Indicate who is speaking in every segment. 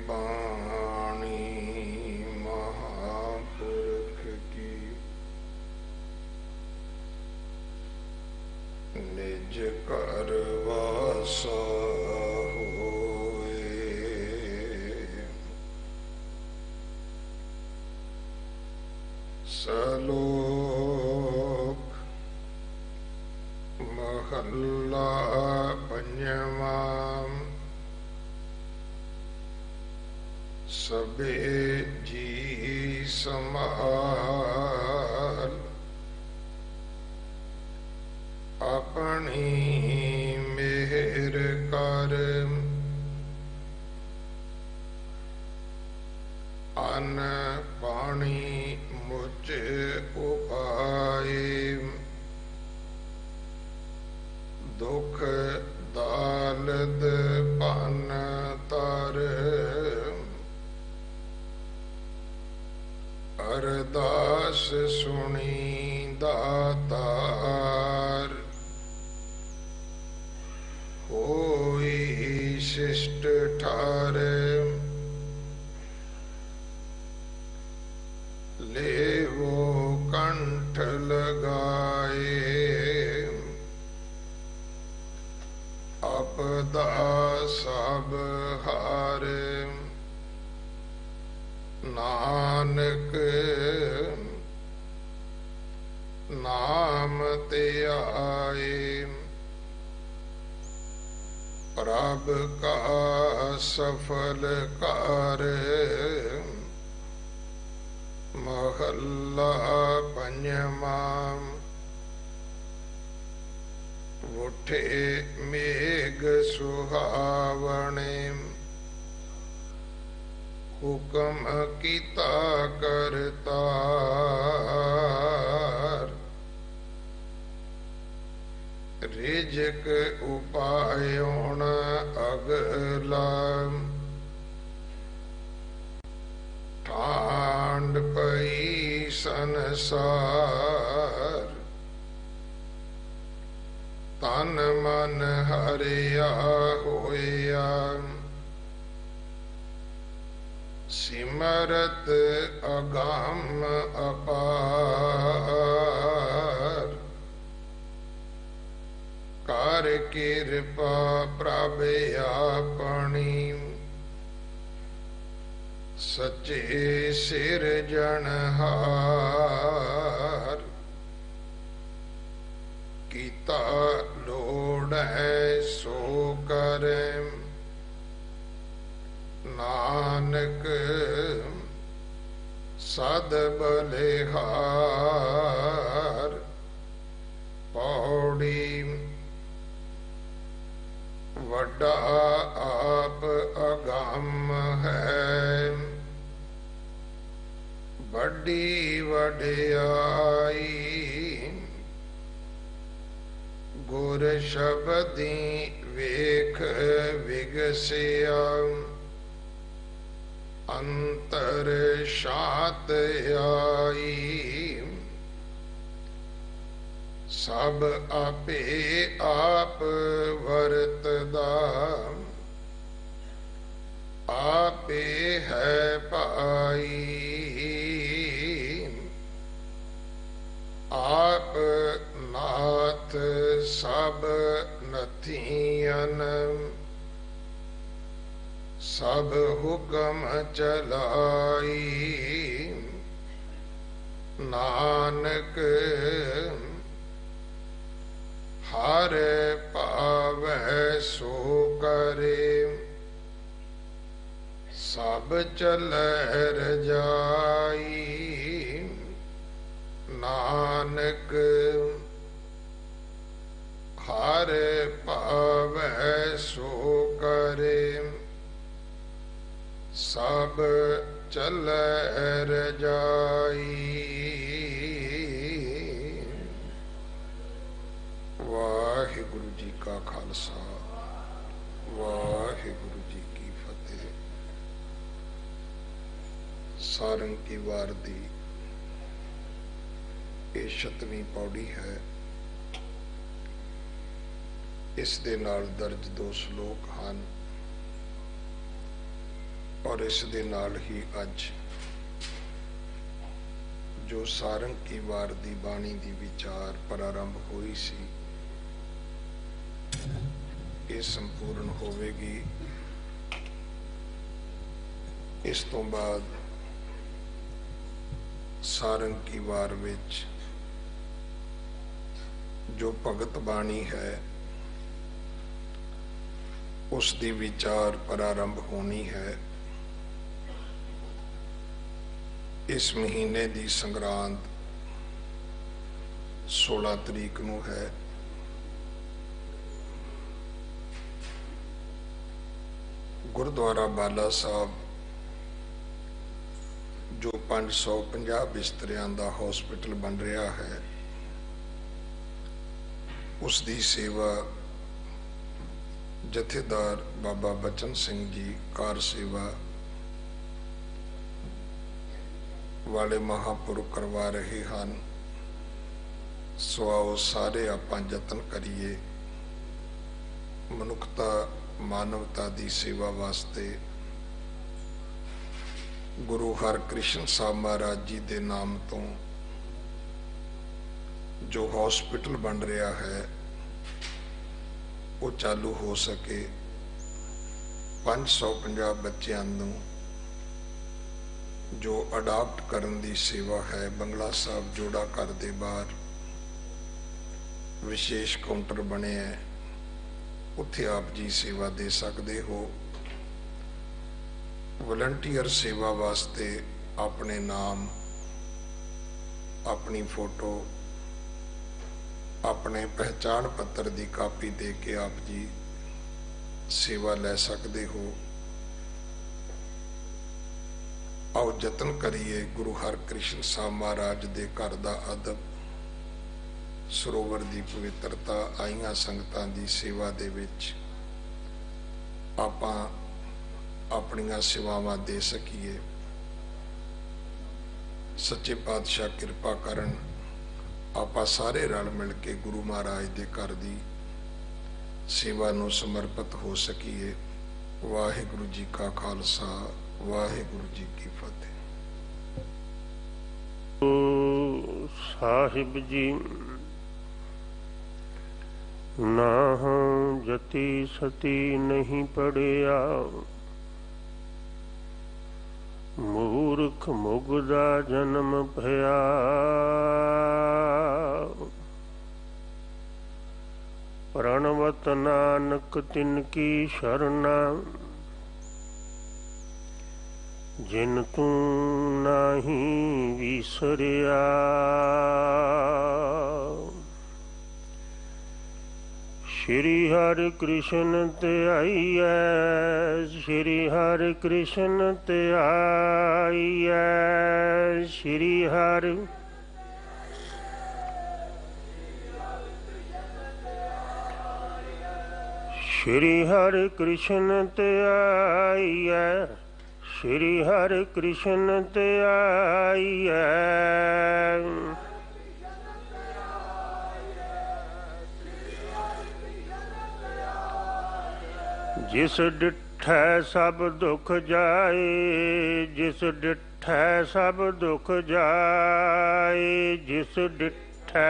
Speaker 1: बाणी महापुरख की निज कर वासा होए। सलोक महला पंजवा। सबे जी समाल अपनी मेहर कर। अन्न पानी मुझ उपाय। दुख दालद पन तर। अरदास सुनी दातार। होई शिष्ट ठारे। लेवो कंठ लगाए। अपदा सब हारे। नानक नाम ते आए। प्रभ का सफल कार। महला पंजवा। उठे मेघ सुहावने। हुक्म कीता करतार। रिजक उपायों अगला। ठांड पई संसार। तन मन हरिया होया। सिमरत अगम अपार। कर कृपा प्रभ आपनी। सच्चे सिरजनहार। कीता लोड़ है सो करे। नानक सद बलिहार। पौड़ी वड्डा आप अगम है। बड़ी वडियाई। गुर शब्दी वेख विगसिया। अंतर शात आई। सब आपे आप वरतदा। आपे है पाई। आप नाथ सब नथियन। सब हुक्म चलाई। नानक हर पावै सो करे। सब चलै रजाई। नानक हर पावै सो करे। सब चलै रजाई। वाहिगुरु जी का खालसा वाहिगुरु जी की फतेह। सारंग की वार दी ये 26ਵੀਂ पौड़ी है। इस दे नाल दर्ज 2 श्लोक हैं। और इस दे नाल ही अज जो सारंग की वार दी बाणी दी विचार प्रारंभ हुई सी, ये संपूर्ण होवेगी। इस तो बाद सारंग की वार विच जो भगत बाणी है उस दी विचार प्रारंभ होनी है। इस महीने दी संग्रांत 16 तरीक नूं है। गुरुद्वारा बाला साहब जो 550 बिस्तरियां दा हॉस्पिटल बन रहा है, उस दी सेवा जथेदार बाबा बचन सिंह जी कार सेवा वाले महापुरुष करवा रहे हैं। सो आओ सारे आपां यतन करिए मनुखता मानवता दी सेवा वास्ते गुरु हरकृष्ण साहब महाराज जी दे नाम तो जो हॉस्पिटल बन रहा है वो चालू हो सके। 550 बच्चों नूं जो अडाप्ट करन दी सेवा है, बंगला साहब जोड़ा घर दे बाहर विशेष काउंटर बने है, उत्थे आप जी सेवा दे सकते हो। वलंटियर सेवा वास्ते अपने नाम, अपनी फोटो, अपने पहचान पत्र की कापी दे के आप जी सेवा ले सकते हो। आओ यतन करिए गुरु हरकृष्ण साहब महाराज दे घर दा अदब, सरोवर की पवित्रता, आईयां संगतां दी सेवा दे विच आपां अपनियां सेवावां दे सकीए। सच्चे पातशाह कृपा करन, आपां सारे रल मिल के गुरु महाराज दे घर दी सेवा नूं समर्पित हो सकीए। वाहिगुरु जी का खालसा, वाहिगुरु जी की फतेह।
Speaker 2: साहिब जी नाहं जति सती नहीं पढ़िया, मूर्ख मुगदा जन्म भया। प्रणवत नानक तिनकी शरणा, जिन तू नाही विसरिया। श्री हरि कृष्ण ते आईए, श्री हरि कृष्ण ते आईए, श्री हरि श्री हरि कृष्ण ते आईए, श्री हरि कृष्ण ते आईए। जिस डिठै सब दुख जाए, जिस डिठै सब दुख जाए, जिस डिठै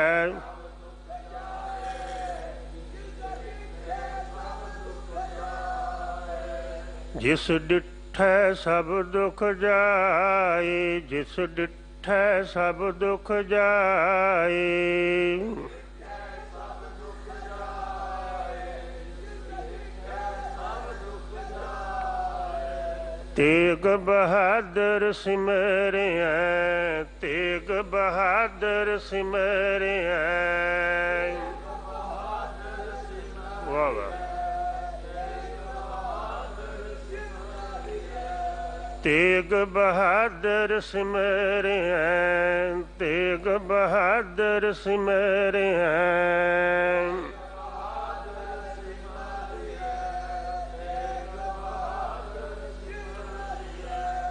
Speaker 2: जिस डिठै सब दुख जाए, जिस डिठै सब दुख जाए। तेग बहादुर सिमरिया, तेग बहादुर सिमरिया। वाह वाह। तेग बहादुर सिमरिया, तेग बहादुर सिमरिया।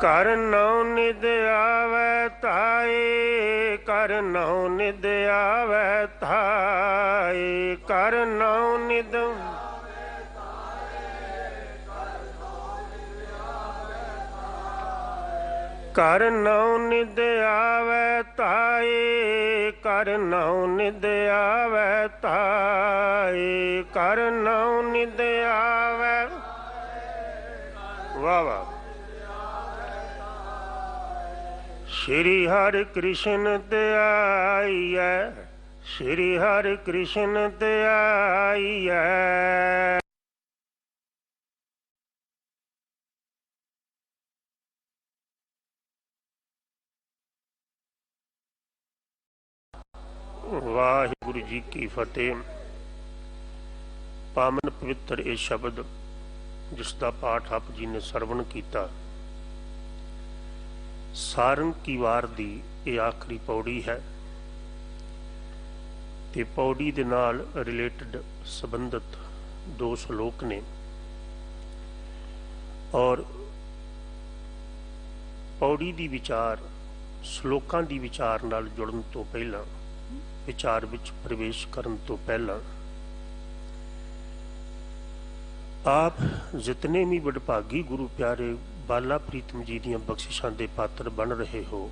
Speaker 2: कर नौ निद आवे ताए, कर नौ निद आवे ताए, कर नौ निद ਕਰ ਨਉ ਨਿਦ ਆਵੈ ਤਾਏ, ਕਰ ਨਉ ਨਿਦ ਆਵੈ ਤਾਏ, ਕਰ ਨਉ ਨਿਦ ਆਵੈ। ਵਾਹ ਵਾਹ। ਸ਼੍ਰੀ ਹਰਿ ਕ੍ਰਿਸ਼ਨ ਧਿਆਈਐ, ਸ਼੍ਰੀ ਹਰਿ ਕ੍ਰਿਸ਼ਨ ਧਿਆਈਐ। ਵਾਹਿਗੁਰੂ ਜੀ ਕੀ ਫਤਿਹ। ਪਾਵਨ ਪਵਿੱਤਰ ਇਹ ਸ਼ਬਦ ਜਿਸ ਦਾ ਪਾਠ ਆਪ ਜੀ ਨੇ ਸਰਵਣ ਕੀਤਾ, ਸਾਰੰਗ ਕੀ ਵਾਰ ਦੀ ਇਹ ਆਖਰੀ ਪੌੜੀ ਹੈ ਤੇ ਪੌੜੀ ਦੇ ਨਾਲ ਰਿਲੇਟਡ ਸੰਬੰਧਿਤ 2 ਸ਼ਲੋਕ ਨੇ। ਔਰ ਪੌੜੀ ਦੀ ਵਿਚਾਰ ਸ਼ਲੋਕਾਂ ਦੀ ਵਿਚਾਰ ਨਾਲ ਜੁੜਨ ਤੋਂ ਪਹਿਲਾਂ, ਵਿਚਾਰ ਵਿੱਚ ਪ੍ਰਵੇਸ਼ ਕਰਨ ਤੋਂ ਪਹਿਲਾਂ, ਆਪ ਜਿਤਨੇ ਵੀ ਵਡਭਾਗੀ ਗੁਰੂ ਪਿਆਰੇ ਬਾਲਾ ਪ੍ਰੀਤਮ ਜੀ ਦੀਆਂ ਬਖਸ਼ਿਸ਼ਾਂ ਦੇ ਪਾਤਰ ਬਣ ਰਹੇ ਹੋ,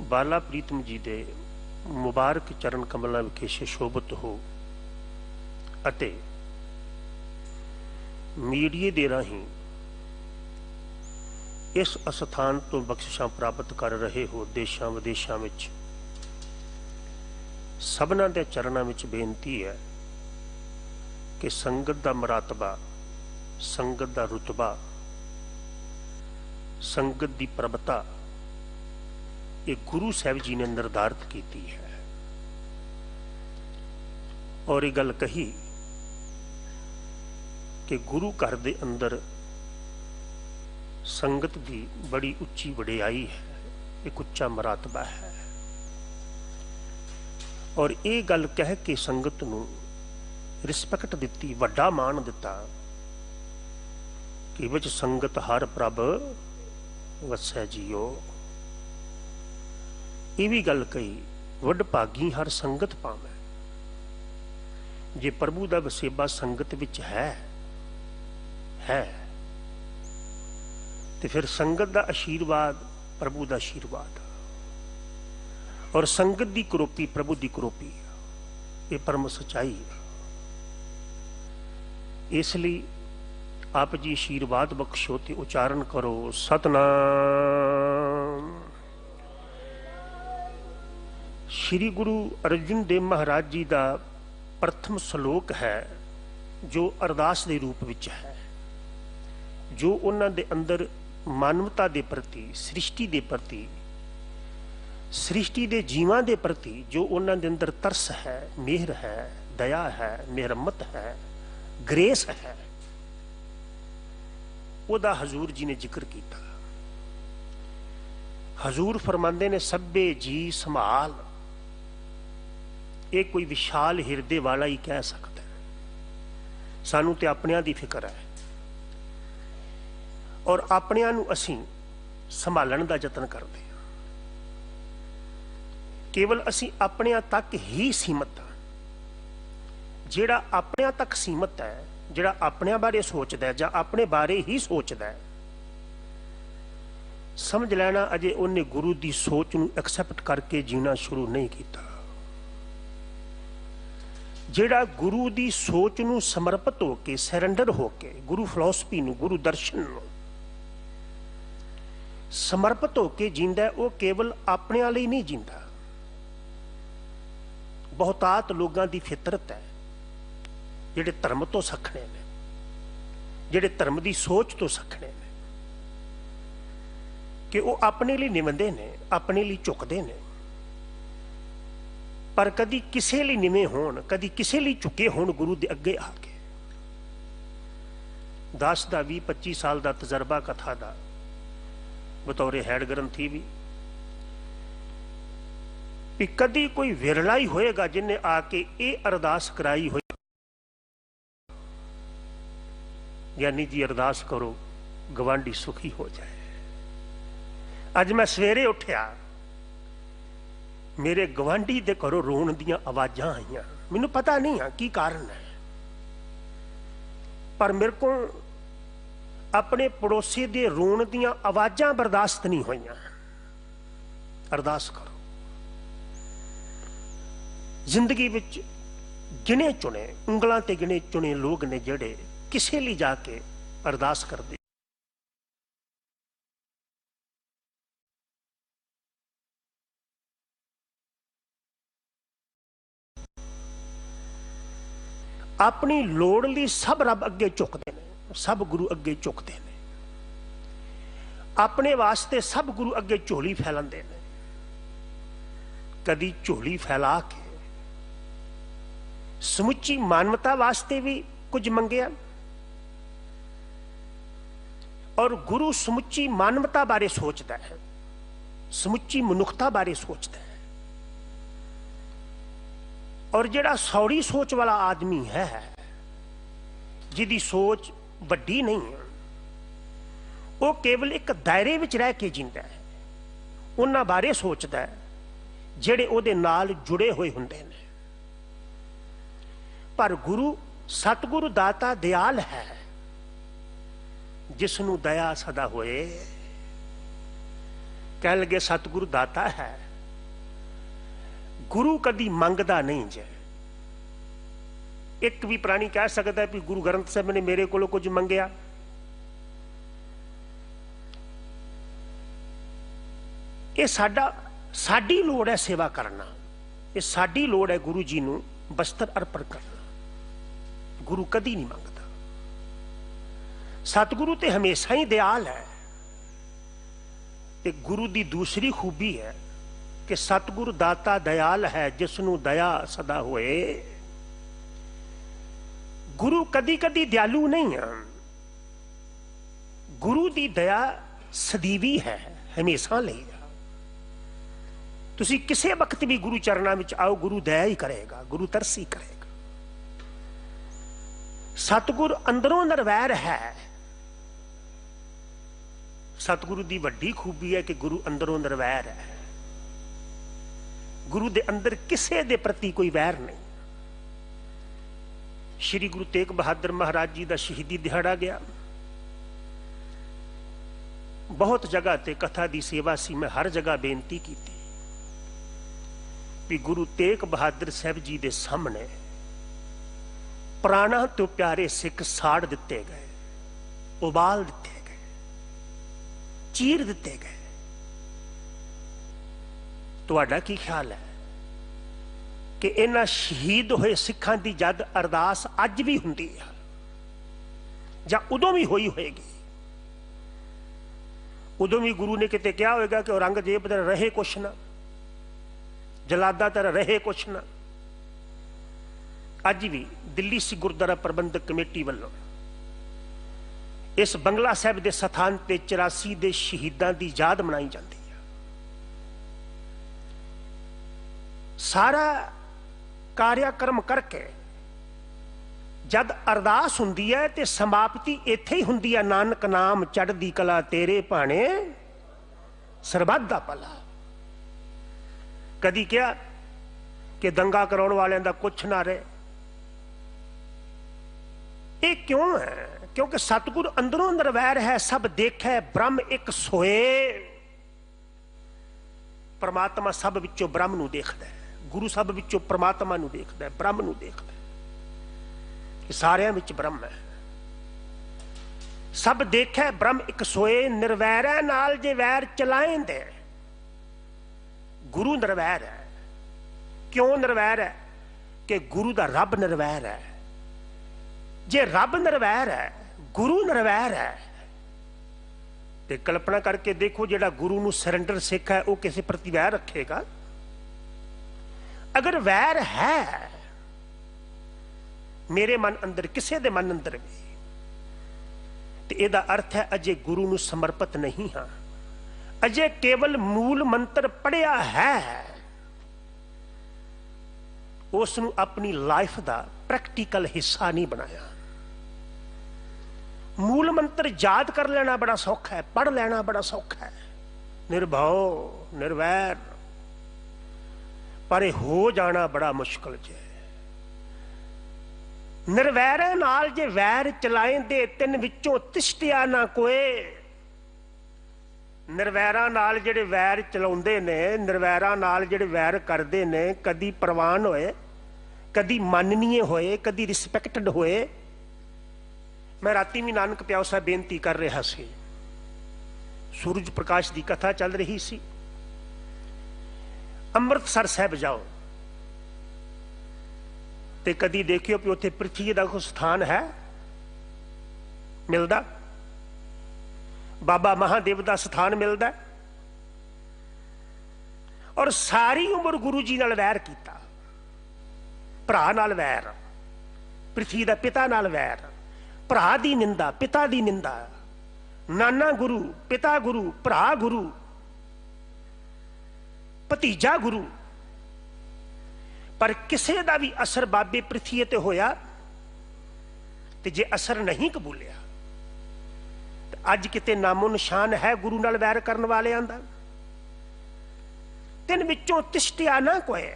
Speaker 2: ਬਾਲਾ ਪ੍ਰੀਤਮ ਜੀ ਦੇ ਮੁਬਾਰਕ ਚਰਨ ਕਮਲਾਂ ਵਿਖੇ ਸ਼ੋਭਤ ਹੋ ਅਤੇ ਮੀਡੀਏ ਦੇ ਰਾਹੀਂ ਇਸ ਅਸਥਾਨ ਤੋਂ ਬਖਸ਼ਿਸ਼ਾਂ ਪ੍ਰਾਪਤ ਕਰ ਰਹੇ ਹੋ। ਦੇਸ਼ਾਂ ਵਿਦੇਸ਼ਾਂ ਵਿੱਚ ਸਭਨਾਂ ਦੇ ਚਰਨਾਂ ਵਿੱਚ ਬੇਨਤੀ ਹੈ ਕਿ ਸੰਗਤ ਦਾ ਮਰਾਤਬਾ, ਸੰਗਤ ਦਾ ਰੁਤਬਾ, ਸੰਗਤ ਦੀ ਪ੍ਰਭਤਾ ਇਹ ਗੁਰੂ ਸਾਹਿਬ ਜੀ ਨੇ ਨਿਰਧਾਰਿਤ ਕੀਤੀ ਹੈ। ਔਰ ਇਹ ਗੱਲ ਕਹੀ ਕਿ ਗੁਰੂ ਘਰ ਦੇ ਅੰਦਰ ਸੰਗਤ ਦੀ ਬੜੀ ਉੱਚੀ ਵਡਿਆਈ ਹੈ, ਇੱਕ ਉੱਚਾ ਮਰਾਤਬਾ ਹੈ। ਔਰ ਇਹ ਗੱਲ ਕਹਿ ਕੇ ਸੰਗਤ ਨੂੰ ਰਿਸਪੈਕਟ ਦਿੱਤੀ, ਵੱਡਾ ਮਾਣ ਦਿੱਤਾ ਕਿ ਵਿੱਚ ਸੰਗਤ ਹਰ ਪ੍ਰਭ ਵਸੈ ਜੀਓ। ਇਹ ਵੀ ਗੱਲ ਕਹੀ, ਵੱਡ ਭਾਗੀ ਹਰ ਸੰਗਤ ਪਾਵੈ। ਜੇ ਪ੍ਰਭੂ ਦਾ ਵਸੇਬਾ ਸੰਗਤ ਵਿੱਚ ਹੈ ਤੇ ਫਿਰ ਸੰਗਤ ਦਾ ਆਸ਼ੀਰਵਾਦ ਪ੍ਰਭੂ ਦਾ ਆਸ਼ੀਰਵਾਦ, ਔਰ ਸੰਗਤ ਦੀ ਕਰੋਪੀ ਪ੍ਰਭੂ ਦੀ ਕਰੋਪੀ, ਇਹ ਪਰਮ ਸਚਾਈ ਹੈ। ਇਸ ਲਈ ਆਪ ਜੀ ਆਸ਼ੀਰਵਾਦ ਬਖਸ਼ੋ ਤੇ ਉਚਾਰਨ ਕਰੋ ਸਤਨਾਮ। ਸ਼੍ਰੀ ਗੁਰੂ ਅਰਜਨ ਦੇਵ ਮਹਾਰਾਜ ਜੀ ਦਾ ਪ੍ਰਥਮ ਸ਼ਲੋਕ ਹੈ ਜੋ ਅਰਦਾਸ ਦੇ ਰੂਪ ਵਿੱਚ ਹੈ, ਜੋ ਉਹਨਾਂ ਦੇ ਅੰਦਰ ਮਾਨਵਤਾ ਦੇ ਪ੍ਰਤੀ, ਸ੍ਰਿਸ਼ਟੀ ਦੇ ਪ੍ਰਤੀ, ਸ੍ਰਿਸ਼ਟੀ ਦੇ ਜੀਵਾਂ ਦੇ ਪ੍ਰਤੀ ਜੋ ਉਹਨਾਂ ਦੇ ਅੰਦਰ ਤਰਸ ਹੈ, ਮਿਹਰ ਹੈ, ਦਇਆ ਹੈ, ਮਿਹਰਮਤ ਹੈ, ਗ੍ਰੇਸ ਹੈ, ਉਹਦਾ ਹਜ਼ੂਰ ਜੀ ਨੇ ਜ਼ਿਕਰ ਕੀਤਾ। ਹਜ਼ੂਰ ਫਰਮਾਉਂਦੇ ਨੇ ਸਭੇ ਜੀ ਸੰਭਾਲ। ਇਹ ਕੋਈ ਵਿਸ਼ਾਲ ਹਿਰਦੇ ਵਾਲਾ ਹੀ ਕਹਿ ਸਕਦਾ। ਸਾਨੂੰ ਤੇ ਆਪਣਿਆਂ ਦੀ ਫਿਕਰ ਹੈ ਔਰ ਆਪਣਿਆਂ ਨੂੰ ਅਸੀਂ ਸੰਭਾਲਣ ਦਾ ਯਤਨ ਕਰਦੇ ਹਾਂ। ਕੇਵਲ ਅਸੀਂ ਆਪਣਿਆਂ ਤੱਕ ਹੀ ਸੀਮਤ ਹਾਂ। ਜਿਹੜਾ ਆਪਣਿਆਂ ਤੱਕ ਸੀਮਤ ਹੈ, ਜਿਹੜਾ ਆਪਣਿਆਂ ਬਾਰੇ ਸੋਚਦਾ ਹੈ ਜਾਂ ਆਪਣੇ ਬਾਰੇ ਹੀ ਸੋਚਦਾ ਹੈ, ਸਮਝ ਲੈਣਾ ਅਜੇ ਉਹਨੇ ਗੁਰੂ ਦੀ ਸੋਚ ਨੂੰ ਐਕਸੈਪਟ ਕਰਕੇ ਜੀਣਾ ਸ਼ੁਰੂ ਨਹੀਂ ਕੀਤਾ। ਜਿਹੜਾ ਗੁਰੂ ਦੀ ਸੋਚ ਨੂੰ ਸਮਰਪਿਤ ਹੋ ਕੇ, ਸਰੈਂਡਰ ਹੋ ਕੇ, ਗੁਰੂ ਫਿਲਾਸਫੀ ਨੂੰ, ਗੁਰੂ ਦਰਸ਼ਨ ਨੂੰ ਸਮਰਪਿਤ ਹੋ ਕੇ ਜੀਂਦਾ, ਉਹ ਕੇਵਲ ਆਪਣਿਆਂ ਲਈ ਨਹੀਂ ਜੀਂਦਾ। ਬਹੁਤਾਤ ਲੋਕਾਂ ਦੀ ਫਿਤਰਤ ਹੈ ਜਿਹੜੇ ਧਰਮ ਤੋਂ ਸੱਖਣੇ ਨੇ, ਜਿਹੜੇ ਧਰਮ ਦੀ ਸੋਚ ਤੋਂ ਸੱਖਣੇ ਨੇ, ਕਿ ਉਹ ਆਪਣੇ ਲਈ ਨਿਵੰਦੇ ਨੇ, ਆਪਣੇ ਲਈ ਝੁਕਦੇ ਨੇ, ਪਰ ਕਦੀ ਕਿਸੇ ਲਈ ਨਿਵੇਂ ਹੋਣ, ਕਦੀ ਕਿਸੇ ਲਈ ਝੁਕੇ ਹੋਣ ਗੁਰੂ ਦੇ ਅੱਗੇ ਆ ਕੇ। 10 ਦਾ 20 25 ਸਾਲ ਦਾ ਤਜਰਬਾ ਕਥਾ ਦਾ ਬਤੌਰੇ ਹੈਡ ਗ੍ਰੰਥੀ ਵੀ ਕਦੀ ਕੋਈ ਵਿਰਲਾ ਹੀ ਹੋਏਗਾ ਜਿਨਨੇ ਆ ਕੇ ਇਹ ਅਰਦਾਸ ਕਰਾਈ ਹੋਈ, ਗਿਆਨੀ ਜੀ ਅਰਦਾਸ ਕਰੋ ਗਵਾਂਢੀ ਸੁਖੀ ਹੋ ਜਾਏ। ਅੱਜ ਮੈਂ ਸਵੇਰੇ ਉੱਠਿਆ, ਮੇਰੇ ਗਵਾਂਢੀ ਦੇ ਘਰੋਂ ਰੋਣ ਦੀਆਂ ਆਵਾਜ਼ਾਂ ਆਈਆਂ। ਮੈਨੂੰ ਪਤਾ ਨਹੀਂ ਆ ਕੀ ਕਾਰਨ ਹੈ, ਪਰ ਮੇਰੇ ਕੋਲ अपने पड़ोसी दे रोण दियां आवाज़ां बर्दाश्त नहीं होईयां। अरदास करो। जिंदगी विच गिने चुने, उंगलां ते गिने चुने लोग ने जिहड़े किसे लिए जाके अरदास करदे। अपनी लोड़ लई सब रब अगे झुकदे ने, सब गुरु अगे झुकदे ने। अपने वास्ते सब गुरु अगे झोली फैलांदे ने। कदी झोली फैला के समुची मानवता वास्ते भी कुछ मंगिया, और गुरु समुची मानवता बारे सोचता है, समुची मनुखता बारे सोचता है। और जिहड़ा सौड़ी सोच वाला आदमी है, जिहदी सोच वड्डी नहीं है, वो केवल एक दायरे विच रह के जींदा है। उन्हां बारे सोचदा है जिहड़े उहदे नाल जुड़े हुए हुंदे ने। पर गुरु सतगुरु दाता दयाल है, जिसनू दया सदा होए। कह लगे सतगुरु दाता है, गुरु कदी मंगदा नहीं जे। एक भी प्राणी कह सकता है कि गुरु ग्रंथ साहब ने मेरे को कुछ मंगया? ये साडी लोड़ है सेवा करना, ये साडी लोड़ है गुरु जी नू बस्तर अर्पण करना। गुरु कदी नहीं मंगता। सतगुरु ते हमेशा ही दयाल है। ते गुरु दी दूसरी खूबी है कि सतगुरु दाता दयाल है, जिसनू दया सदा होए। गुरु कदी कदी दयालु नहीं है। गुरु दी दया सदीवी है, हमेशा ਲਈ। तुसी किसी वक्त भी गुरु चरणों में आओ, गुरु दया ही करेगा, गुरु तरस ही करेगा। सतगुरु अंदरों निरवैर है। सतगुरु की वड्डी खूबी है कि गुरु अंदरों निरवैर है। गुरु दे अंदर किसी दे प्रति कोई वैर नहीं। श्री गुरु तेग बहादुर महाराज जी का शहीदी दिहाड़ा गया। बहुत जगह ते कथा की सेवा सी, मैं हर जगह बेनती की भी गुरु तेग बहादुर साहब जी के सामने प्राणा तो प्यारे सिख साड़ दिते गए, उबाल दिते गए, चीर दिते गए। तुहाडा की ख्याल है कि इन्हां शहीद होए सिखां दी जद अरदास अज भी हुंदी है जां उदों भी होई होएगी? उदों भी गुरु ने किते कहा होएगा कि औरंगजेब तेरा रहे कुछ ना, जलादा तेरा रहे कुछ ना। अज भी दिल्ली सिख गुरुद्वारा प्रबंधक कमेटी वालों इस बंगला साहब के स्थान ते 84 के शहीदों की याद मनाई जाती है। सारा कार्यक्रम करके जद अरदास हुंदी है ते समाप्ति इत्थे ही हुंदी है, नानक नाम चढ़दी कला तेरे भाणे सरबत दा भला। कदी क्या कि दंगा कराने वालों का कुछ ना रहे। ये क्यों है? क्योंकि सतगुरु अंदरों निरवैर है, सब देखे ब्रह्म एक सोए। परमात्मा सब विचों ब्रह्म नू देखदा है, गुरु सब विचों परमात्मा नू देखदा है, ब्रह्म नू देखदा है। सारियां विच ब्रह्म है। सब देखे ब्रह्म एक सोए, निर्वैर नाल जे वैर चलाएंदे। गुरु निर्वैर है। क्यों निर्वैर है? कि गुरु दा रब निर्वैर है। जे रब निर्वैर है, गुरु निर्वैर है, तो कल्पना करके देखो जेड़ा गुरु नू सरेंडर सिख है वह किसी प्रति वैर रखेगा? अगर वैर है मेरे मन अंदर, किसी दे मन अंदर भी, तो यदा अर्थ है अजे गुरु नू समर्पित नहीं हाँ, अजे केवल मूल मंत्र पढ़िया है, उसनू अपनी लाइफ का प्रैक्टिकल हिस्सा नहीं बनाया। मूल मंत्र याद कर लेना बड़ा सौखा है, पढ़ लेना बड़ा सौखा है, निर्भव निर्वैर, पर हो जाना बड़ा मुश्किल है। ਨਿਰਵੈਰਾਂ ਨਾਲ ਜੇ ਵੈਰ ਚਲਾਏਂਦੇ, ਤਿੰਨ ਵਿੱਚੋਂ ਤਿਸ਼ਟਿਆ ਨਾ ਕੋਏ। ਨਿਰਵੈਰਾਂ ਨਾਲ ਜਿਹੜੇ ਵੈਰ ਚਲਾਉਂਦੇ ਨੇ, ਨਿਰਵੈਰਾਂ ਨਾਲ ਜਿਹੜੇ ਵੈਰ ਕਰਦੇ ਨੇ, ਕਦੀ ਪ੍ਰਵਾਨ ਹੋਏ, ਕਦੀ ਮਾਨਨੀਏ ਹੋਏ, ਕਦੀ ਰਿਸਪੈਕਟਡ ਹੋਏ। ਮੈਂ ਰਾਤੀ ਵੀ ਨਾਨਕ ਪਿਆਓ ਸਾਹਿਬ ਬੇਨਤੀ ਕਰ ਰਿਹਾ ਸੀ, ਸੂਰਜ ਪ੍ਰਕਾਸ਼ ਦੀ ਕਥਾ ਚੱਲ ਰਹੀ ਸੀ। ਅੰਮ੍ਰਿਤਸਰ ਸਾਹਿਬ ਜਾਓ ਤੇ ਕਦੀ ਦੇਖਿਓ ਕਿ ਉੱਥੇ ਪ੍ਰਿਥਵੀ ਦਾ ਕੋਈ ਸਥਾਨ ਹੈ ਮਿਲਦਾ? ਬਾਬਾ ਮਹਾਦੇਵ ਦਾ ਸਥਾਨ ਮਿਲਦਾ? ਔਰ ਸਾਰੀ ਉਮਰ ਗੁਰੂ ਜੀ ਨਾਲ ਵੈਰ ਕੀਤਾ, ਭਰਾ ਨਾਲ ਵੈਰ, ਪ੍ਰਿਥਵੀ ਦਾ ਪਿਤਾ ਨਾਲ ਵੈਰ, ਭਰਾ ਦੀ ਨਿੰਦਾ, ਪਿਤਾ ਦੀ ਨਿੰਦਾ, ਨਾਨਾ ਗੁਰੂ, ਪਿਤਾ ਗੁਰੂ, ਭਰਾ ਗੁਰੂ, ਭਤੀਜਾ ਗੁਰੂ। ਪਰ ਕਿਸੇ ਦਾ ਵੀ ਅਸਰ ਬਾਬੇ ਪ੍ਰਿਥਵੀ ਤੇ ਹੋਇਆ? ਤੇ ਜੇ ਅਸਰ ਨਹੀਂ ਕਬੂਲਿਆ ਤੇ ਅੱਜ ਕਿਤੇ ਨਾਮੋ ਨਿਸ਼ਾਨ ਹੈ ਗੁਰੂ ਨਾਲ ਵੈਰ ਕਰਨ ਵਾਲਿਆਂ ਦਾ। ਤਿੰਨ ਵਿੱਚੋਂ ਤਿਸ਼ਟਿਆ ਨਾ ਕੋਏ।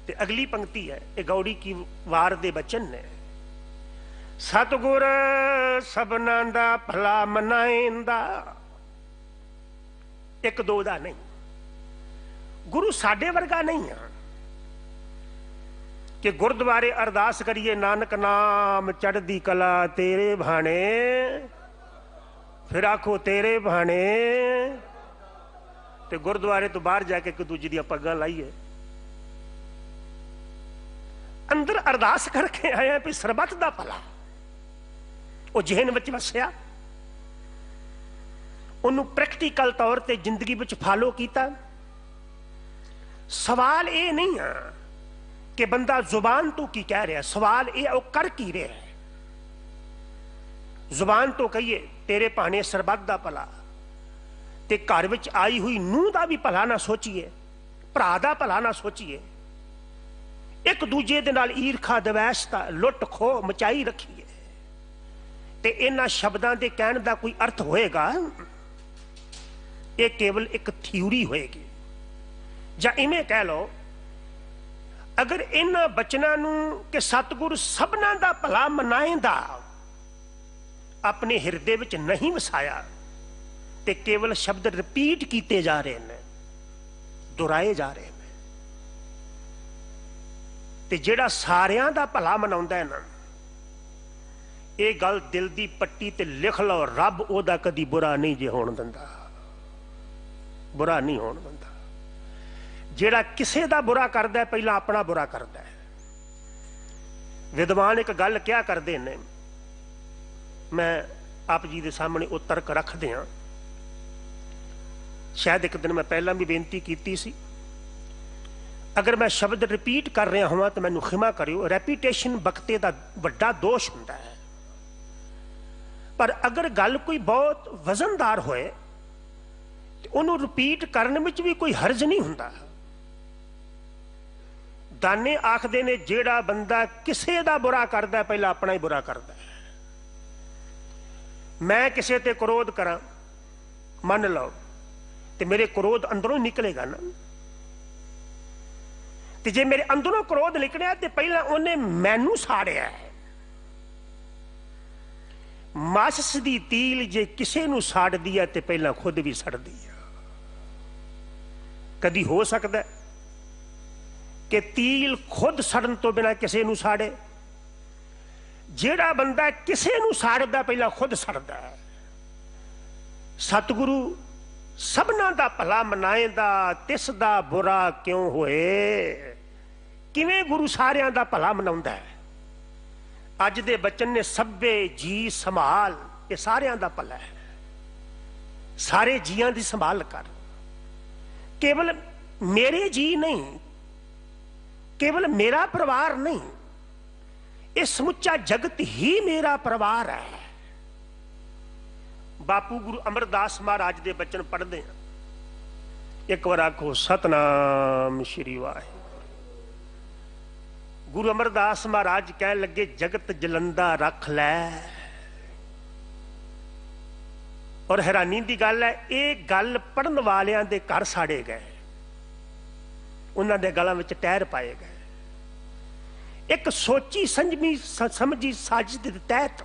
Speaker 2: ਤੇ ਅਗਲੀ ਪੰਕਤੀ ਹੈ, ਇਹ ਗੌੜੀ ਕੀ ਵਾਰ ਦੇ ਬਚਨ ਨੇ। ਸਤਿਗੁਰ ਸਭਨਾਂ ਦਾ ਭਲਾ ਮਨਾਏਂਦਾ, ਇੱਕ ਦੋ ਦਾ ਨਹੀਂ। ਗੁਰੂ ਸਾਡੇ ਵਰਗਾ ਨਹੀਂ ਆ ਕਿ ਗੁਰਦੁਆਰੇ ਅਰਦਾਸ ਕਰੀਏ, ਨਾਨਕ ਨਾਮ ਚੜ੍ਹਦੀ ਕਲਾ ਤੇਰੇ ਭਾਣੇ, ਫਿਰ ਆਖੋ ਤੇਰੇ ਭਾਣੇ, ਤੇ ਗੁਰਦੁਆਰੇ ਤੋਂ ਬਾਹਰ ਜਾ ਕੇ ਇੱਕ ਦੂਜੇ ਦੀਆਂ ਪੱਗਾਂ ਲਾਈਏ। ਅੰਦਰ ਅਰਦਾਸ ਕਰਕੇ ਆਇਆ ਵੀ ਸਰਬੱਤ ਦਾ ਭਲਾ, ਉਹ ਜਿਹਨ ਵਿੱਚ ਵਸਿਆ, ਉਹਨੂੰ ਪ੍ਰੈਕਟੀਕਲ ਤੌਰ ਤੇ ਜ਼ਿੰਦਗੀ ਵਿੱਚ ਫਾਲੋ ਕੀਤਾ। ਸਵਾਲ ਇਹ ਨਹੀਂ ਆ ਕਿ ਬੰਦਾ ਜ਼ੁਬਾਨ ਤੋਂ ਕੀ ਕਹਿ ਰਿਹਾ, ਸਵਾਲ ਇਹ ਉਹ ਕਰ ਕੀ ਰਿਹਾ ਹੈ। ਜ਼ੁਬਾਨ ਤੋਂ ਕਹੀਏ ਤੇਰੇ ਭਾਣੇ ਸਰਬੱਤ ਦਾ ਭਲਾ, ਤੇ ਘਰ ਵਿੱਚ ਆਈ ਹੋਈ ਨੂੰਹ ਦਾ ਵੀ ਭਲਾ ਨਾ ਸੋਚੀਏ, ਭਰਾ ਦਾ ਭਲਾ ਨਾ ਸੋਚੀਏ, ਇੱਕ ਦੂਜੇ ਦੇ ਨਾਲ ਈਰਖਾ ਦਵੈਸ਼ਤਾ ਲੁੱਟ ਖੋਹ ਮਚਾਈ ਰੱਖੀਏ, ਤੇ ਇਹਨਾਂ ਸ਼ਬਦਾਂ ਦੇ ਕਹਿਣ ਦਾ ਕੋਈ ਅਰਥ ਹੋਏਗਾ? ਇਹ ਕੇਵਲ ਇੱਕ ਥਿਊਰੀ ਹੋਏਗੀ। ਜਾਂ ਇਵੇਂ ਕਹਿ ਲਓ, ਅਗਰ ਇਹਨਾਂ ਬਚਨਾਂ ਨੂੰ ਕਿ ਸਤਿਗੁਰ ਸਭਨਾਂ ਦਾ ਭਲਾ ਮਨਾਏਂਦਾ ਆਪਣੇ ਹਿਰਦੇ ਵਿੱਚ ਨਹੀਂ ਵਸਾਇਆ, ਤੇ ਕੇਵਲ ਸ਼ਬਦ ਰਿਪੀਟ ਕੀਤੇ ਜਾ ਰਹੇ ਨੇ, ਦੁਹਰਾਏ ਜਾ ਰਹੇ ਨੇ, ਤੇ ਜਿਹੜਾ ਸਾਰਿਆਂ ਦਾ ਭਲਾ ਮਨਾਉਂਦਾ ਹੈ ਨਾ, ਇਹ ਗੱਲ ਦਿਲ ਦੀ ਪੱਟੀ ਤੇ ਲਿਖ ਲਓ, ਰੱਬ ਉਹਦਾ ਕਦੀ ਬੁਰਾ ਨਹੀਂ ਜੇ ਹੋਣ ਦਿੰਦਾ, ਬੁਰਾ ਨਹੀਂ ਹੋਣ ਦਿੰਦਾ। ਜਿਹੜਾ ਕਿਸੇ ਦਾ ਬੁਰਾ ਕਰਦਾ ਪਹਿਲਾਂ ਆਪਣਾ ਬੁਰਾ ਕਰਦਾ ਹੈ। ਵਿਦਵਾਨ ਇੱਕ ਗੱਲ ਕਿਹਾ ਕਰਦੇ ਨੇ, ਮੈਂ ਆਪ ਜੀ ਦੇ ਸਾਹਮਣੇ ਉਹ ਤਰਕ ਰੱਖਦੇ ਹਾਂ, ਸ਼ਾਇਦ ਇੱਕ ਦਿਨ ਮੈਂ ਪਹਿਲਾਂ ਵੀ ਬੇਨਤੀ ਕੀਤੀ ਸੀ, ਅਗਰ ਮੈਂ ਸ਼ਬਦ ਰਿਪੀਟ ਕਰ ਰਿਹਾ ਹਾਂ ਤਾਂ ਮੈਨੂੰ ਖਿਮਾ ਕਰਿਓ। ਰੈਪੀਟੇਸ਼ਨ ਬਖਤੇ ਦਾ ਵੱਡਾ ਦੋਸ਼ ਹੁੰਦਾ ਹੈ, ਪਰ ਅਗਰ ਗੱਲ ਕੋਈ ਬਹੁਤ ਵਜ਼ਨਦਾਰ ਹੋਏ ਤੇ ਉਹਨੂੰ ਰਿਪੀਟ ਕਰਨ ਵਿੱਚ ਵੀ ਕੋਈ ਹਰਜ ਨਹੀਂ ਹੁੰਦਾ। ਦਾਨੇ ਆਖਦੇ ਨੇ, ਜਿਹੜਾ ਬੰਦਾ ਕਿਸੇ ਦਾ ਬੁਰਾ ਕਰਦਾ ਪਹਿਲਾਂ ਆਪਣਾ ਹੀ ਬੁਰਾ ਕਰਦਾ ਹੈ। ਮੈਂ ਕਿਸੇ ਤੇ ਕ੍ਰੋਧ ਕਰਾਂ, ਮੰਨ ਲਓ, ਤੇ ਮੇਰੇ ਕ੍ਰੋਧ ਅੰਦਰੋਂ ਨਿਕਲੇਗਾ ਨਾ, ਤੇ ਜੇ ਮੇਰੇ ਅੰਦਰੋਂ ਕ੍ਰੋਧ ਨਿਕਲਿਆ ਤੇ ਪਹਿਲਾਂ ਉਹਨੇ ਮੈਨੂੰ ਸਾੜਿਆ ਹੈ। ਮਾਚਿਸ ਦੀ ਤੀਲ ਜੇ ਕਿਸੇ ਨੂੰ ਸਾੜਦੀ ਹੈ ਤੇ ਪਹਿਲਾਂ ਖੁਦ ਵੀ ਸੜਦੀ ਹੈ। ਕਦੀ ਹੋ ਸਕਦਾ ਕਿ ਤੀਲ ਖੁਦ ਸੜਨ ਤੋਂ ਬਿਨਾਂ ਕਿਸੇ ਨੂੰ ਸਾੜੇ? ਜਿਹੜਾ ਬੰਦਾ ਕਿਸੇ ਨੂੰ ਸਾੜਦਾ ਪਹਿਲਾਂ ਖੁਦ ਸੜਦਾ ਹੈ। ਸਤਿਗੁਰੂ ਸਭਨਾਂ ਦਾ ਭਲਾ ਮਨਾਏਂਦਾ, ਤਿਸ ਦਾ ਬੁਰਾ ਕਿਉਂ ਹੋਏ? ਕਿਵੇਂ ਗੁਰੂ ਸਾਰਿਆਂ ਦਾ ਭਲਾ ਮਨਾਉਂਦਾ ਹੈ? ਅੱਜ ਦੇ ਬਚਨ ਨੇ ਸਭੇ ਜੀ ਸੰਭਾਲ, ਇਹ ਸਾਰਿਆਂ ਦਾ ਭਲਾ ਹੈ। ਸਾਰੇ ਜੀਆਂ ਦੀ ਸੰਭਾਲ ਕਰ, ਕੇਵਲ ਮੇਰੇ ਜੀ ਨਹੀਂ, ਕੇਵਲ ਮੇਰਾ ਪਰਿਵਾਰ ਨਹੀਂ, ਇਹ ਸਮੁੱਚਾ ਜਗਤ ਹੀ ਮੇਰਾ ਪਰਿਵਾਰ ਹੈ। ਬਾਪੂ ਗੁਰੂ ਅਮਰਦਾਸ ਮਹਾਰਾਜ ਦੇ ਬਚਨ ਪੜ੍ਹਦੇ ਹਾਂ, ਇੱਕ ਵਾਰ ਆਖੋ ਸਤਨਾਮ ਸ਼੍ਰੀ ਵਾਹਿਗੁਰੂ। ਗੁਰੂ ਅਮਰਦਾਸ ਮਹਾਰਾਜ ਕਹਿਣ ਲੱਗੇ, ਜਗਤ ਜਲੰਦਾ ਰੱਖ ਲੈ। ਔਰ ਹੈਰਾਨੀ ਦੀ ਗੱਲ ਹੈ, ਇਹ ਗੱਲ ਪੜ੍ਹਨ ਵਾਲਿਆਂ ਦੇ ਘਰ ਸਾੜੇ ਗਏ, ਉਹਨਾਂ ਦੇ ਗਲਾਂ ਵਿੱਚ ਟਹਿਰ ਪਾਏ ਗਏ। एक सोची समझी साजिश के तहत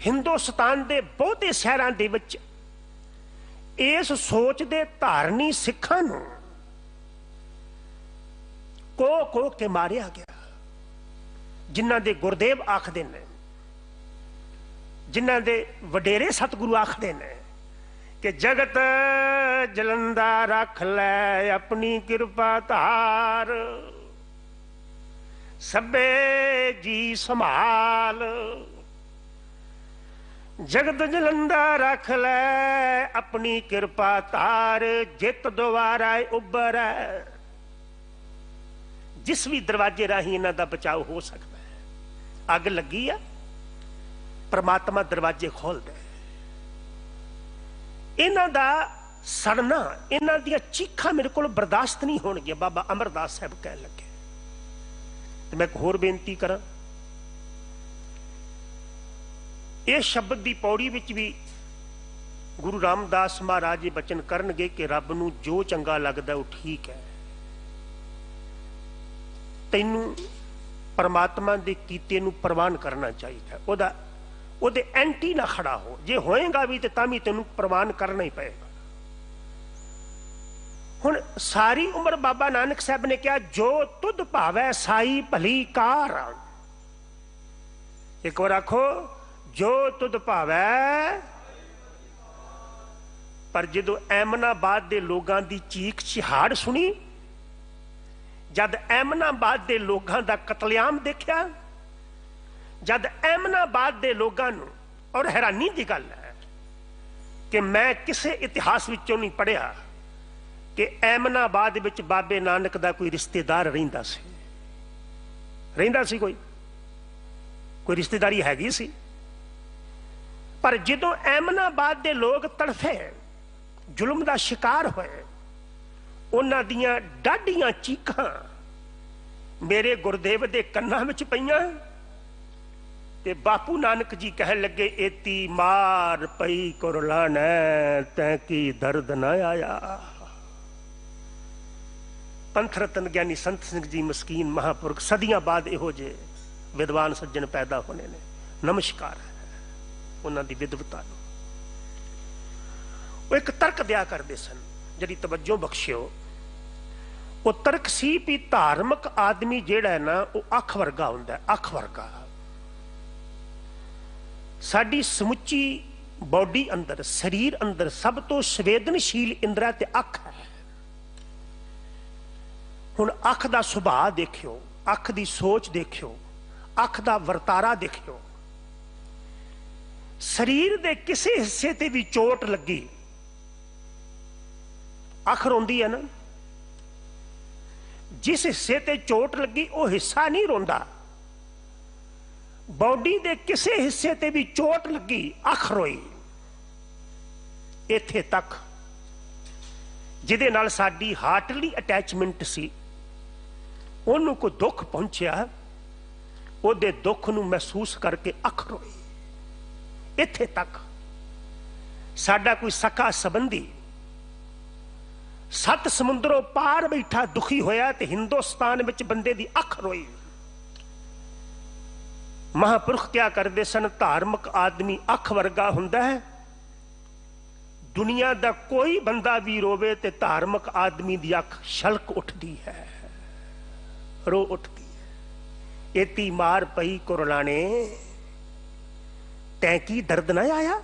Speaker 2: हिंदुस्तान के बहुते शहरों के विच इस सोच के धारनी सिखां नूं को के मारिया गया, जिन्हां दे गुरदेव आखदे ने, जिन्हां दे वडेरे सतगुरु आखदे ने कि जगत जलंदा रख लै अपनी कृपा धार, सभे जी संभाल, जगत जलंदा रख लै अपनी कृपा धार, जित दोबारा उबर है। जिस भी दरवाजे राही इन्हां दा बचाव हो सकता है। अग लगी है, परमात्मा दरवाजे खोल दे। इन्हां दा सड़ना, इन्हां दियां चीखां मेरे को बर्दाश्त नहीं होणगियां। बाबा अमरदास साहब कह लगे। तो मैं एक होर बेनती करा, इस शब्द की पौड़ी विच भी गुरु रामदास महाराज जी बचन करनगे कि रब नूं जो चंगा लगदा वो ठीक है। तैनू परमात्मा दे कीते नूं प्रवान करना चाहिए, ओदे एंटी ना खड़ा हो। जे होएगा भी तो तां भी तैनू प्रवान करना ही पएगा। हुण सारी उम्र बाबा नानक साहब ने कहा, जो तुध भावै साई भली कार। एक बार आखो, जो तुध भावै। पर जदों ऐमनाबाद दे लोगां दी चीख चिहाड़ सुनी, जद ऐमनाबाद दे लोगां दा कतलेआम देखिया, जद ऐमनाबाद दे लोगां नूं, और हैरानी दी गल है कि मैं किसी इतिहास विचों नहीं पढ़िया कि ऐमनाबाद विच बाबे नानक दा कोई रिश्तेदार रहिंदा सी, कोई रिश्तेदारी हैगी सी। पर जदों ऐमनाबाद दे लोग तड़फे, जुल्म दा शिकार होए, उन्हां दियां डाढियां चीखां मेरे गुरदेव दे कन्नां विच पईयां ते बापू नानक जी कह लगे, एती मार पई कुरलाने तैं की दर्द न आया। पंथ रतन ज्ञानी संत सिंह जी मस्कीन महापुरख, सदियां बाद इहो जे विद्वान सज्जन पैदा होने ने। नमस्कार है उन्हां दी विद्वता नूं। वो एक तर्क दिया करते सन, जड़ी तवज्जो बख्शियो। वो तर्क सी भी धार्मिक आदमी जिहड़ा है ना, वो अख वर्गा हुंदा है, अख वर्गा। साडी समुची बॉडी अंदर, शरीर अंदर सब तो संवेदनशील इंद्रा ते अख है। हुण अख दा सुभाव देखियो, अख दी सोच देखियो, अख दा वर्तारा देखियो। शरीर दे किसी हिस्से ते भी चोट लगी, अख रोंदी है ना। जिस हिस्से ते चोट लगी वो हिस्सा नहीं रोंदा। बॉडी दे किसी हिस्से ते भी चोट लगी, अख रोई। इत्थे तक जिहदे नाल साडी हार्टली अटैचमेंट सी, उन्होंने कोई दुख पहुंचया, उहदे दुख नूं महसूस करके अख रोई। इत्थे तक साडा कोई सका संबंधी 7 समुद्रों पार बैठा दुखी होया ते हिंदुस्तान विच बंदे दी अख रोई। महापुरुष क्या करते सन, धार्मिक आदमी अख वर्गा हुंदा है। दुनिया दा कोई बंदा भी रोवे ते धार्मिक आदमी दी अख छलक उठदी है, रो उठदी है। एती मार पई कुरलाने तैं की दर्द ना आया।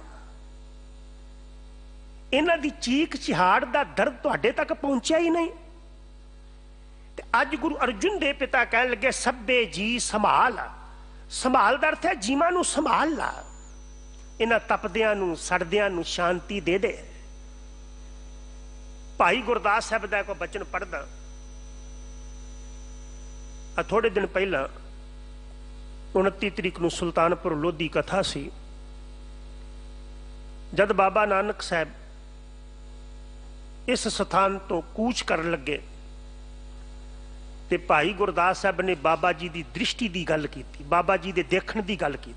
Speaker 2: इन्हां दी चीख चिहाड़ दा दर्द तुहाडे तक पहुंचिया ही नहीं। ते अज गुरु अर्जुन दे पिता कह लगे, सभे जी संभाल। संभाल दा अर्थ है जीवां नूं संभाल ला, इन्हां तपदियां नूं सड़दियां नूं शांति दे दे। भाई गुरदास साहब दा कोई बचन पढ़दा, थोड़े दिन पहला 29 तरीक नूं सुल्तानपुर लोधी कथा सी। जद बाबा नानक साहब इस स्थान तो कूच कर लगे ते भाई गुरदास साहब ने बाबा जी की दृष्टि की गल की, बाबा जी के देखण की गल की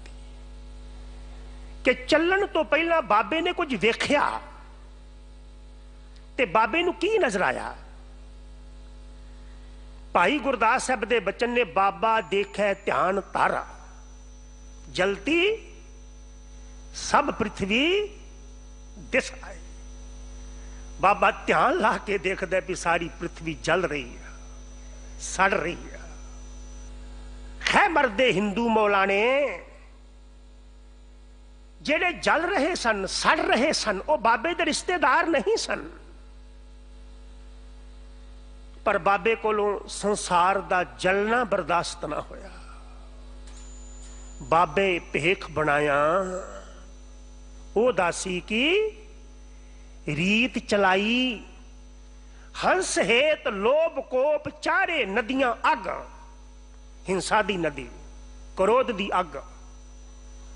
Speaker 2: कि चलन तो पहला बाबे ने कुछ वेख्या ते बाबे नूं की नजर आया। भाई गुरदास साहब के बचन ने, बाबा देखे ध्यान तारा, जलती सब पृथ्वी दिस आए। बाबा ध्यान ला के देखदा भी सारी पृथ्वी जल रही है, सड़ रही है। खैबर दे हिंदू मौलाने जेड़े जल रहे सन, सड़ रहे सन, वो बाबे दे रिश्तेदार नहीं सन, पर बाबे कोलों संसार दा जलना बर्दाश्त ना होया। बाबे भेख बनाया, वो दासी की रीत चलाई। हंस हेत लोभ कोप चारे नदियां अग, हिंसा दी नदी, क्रोध दी अग,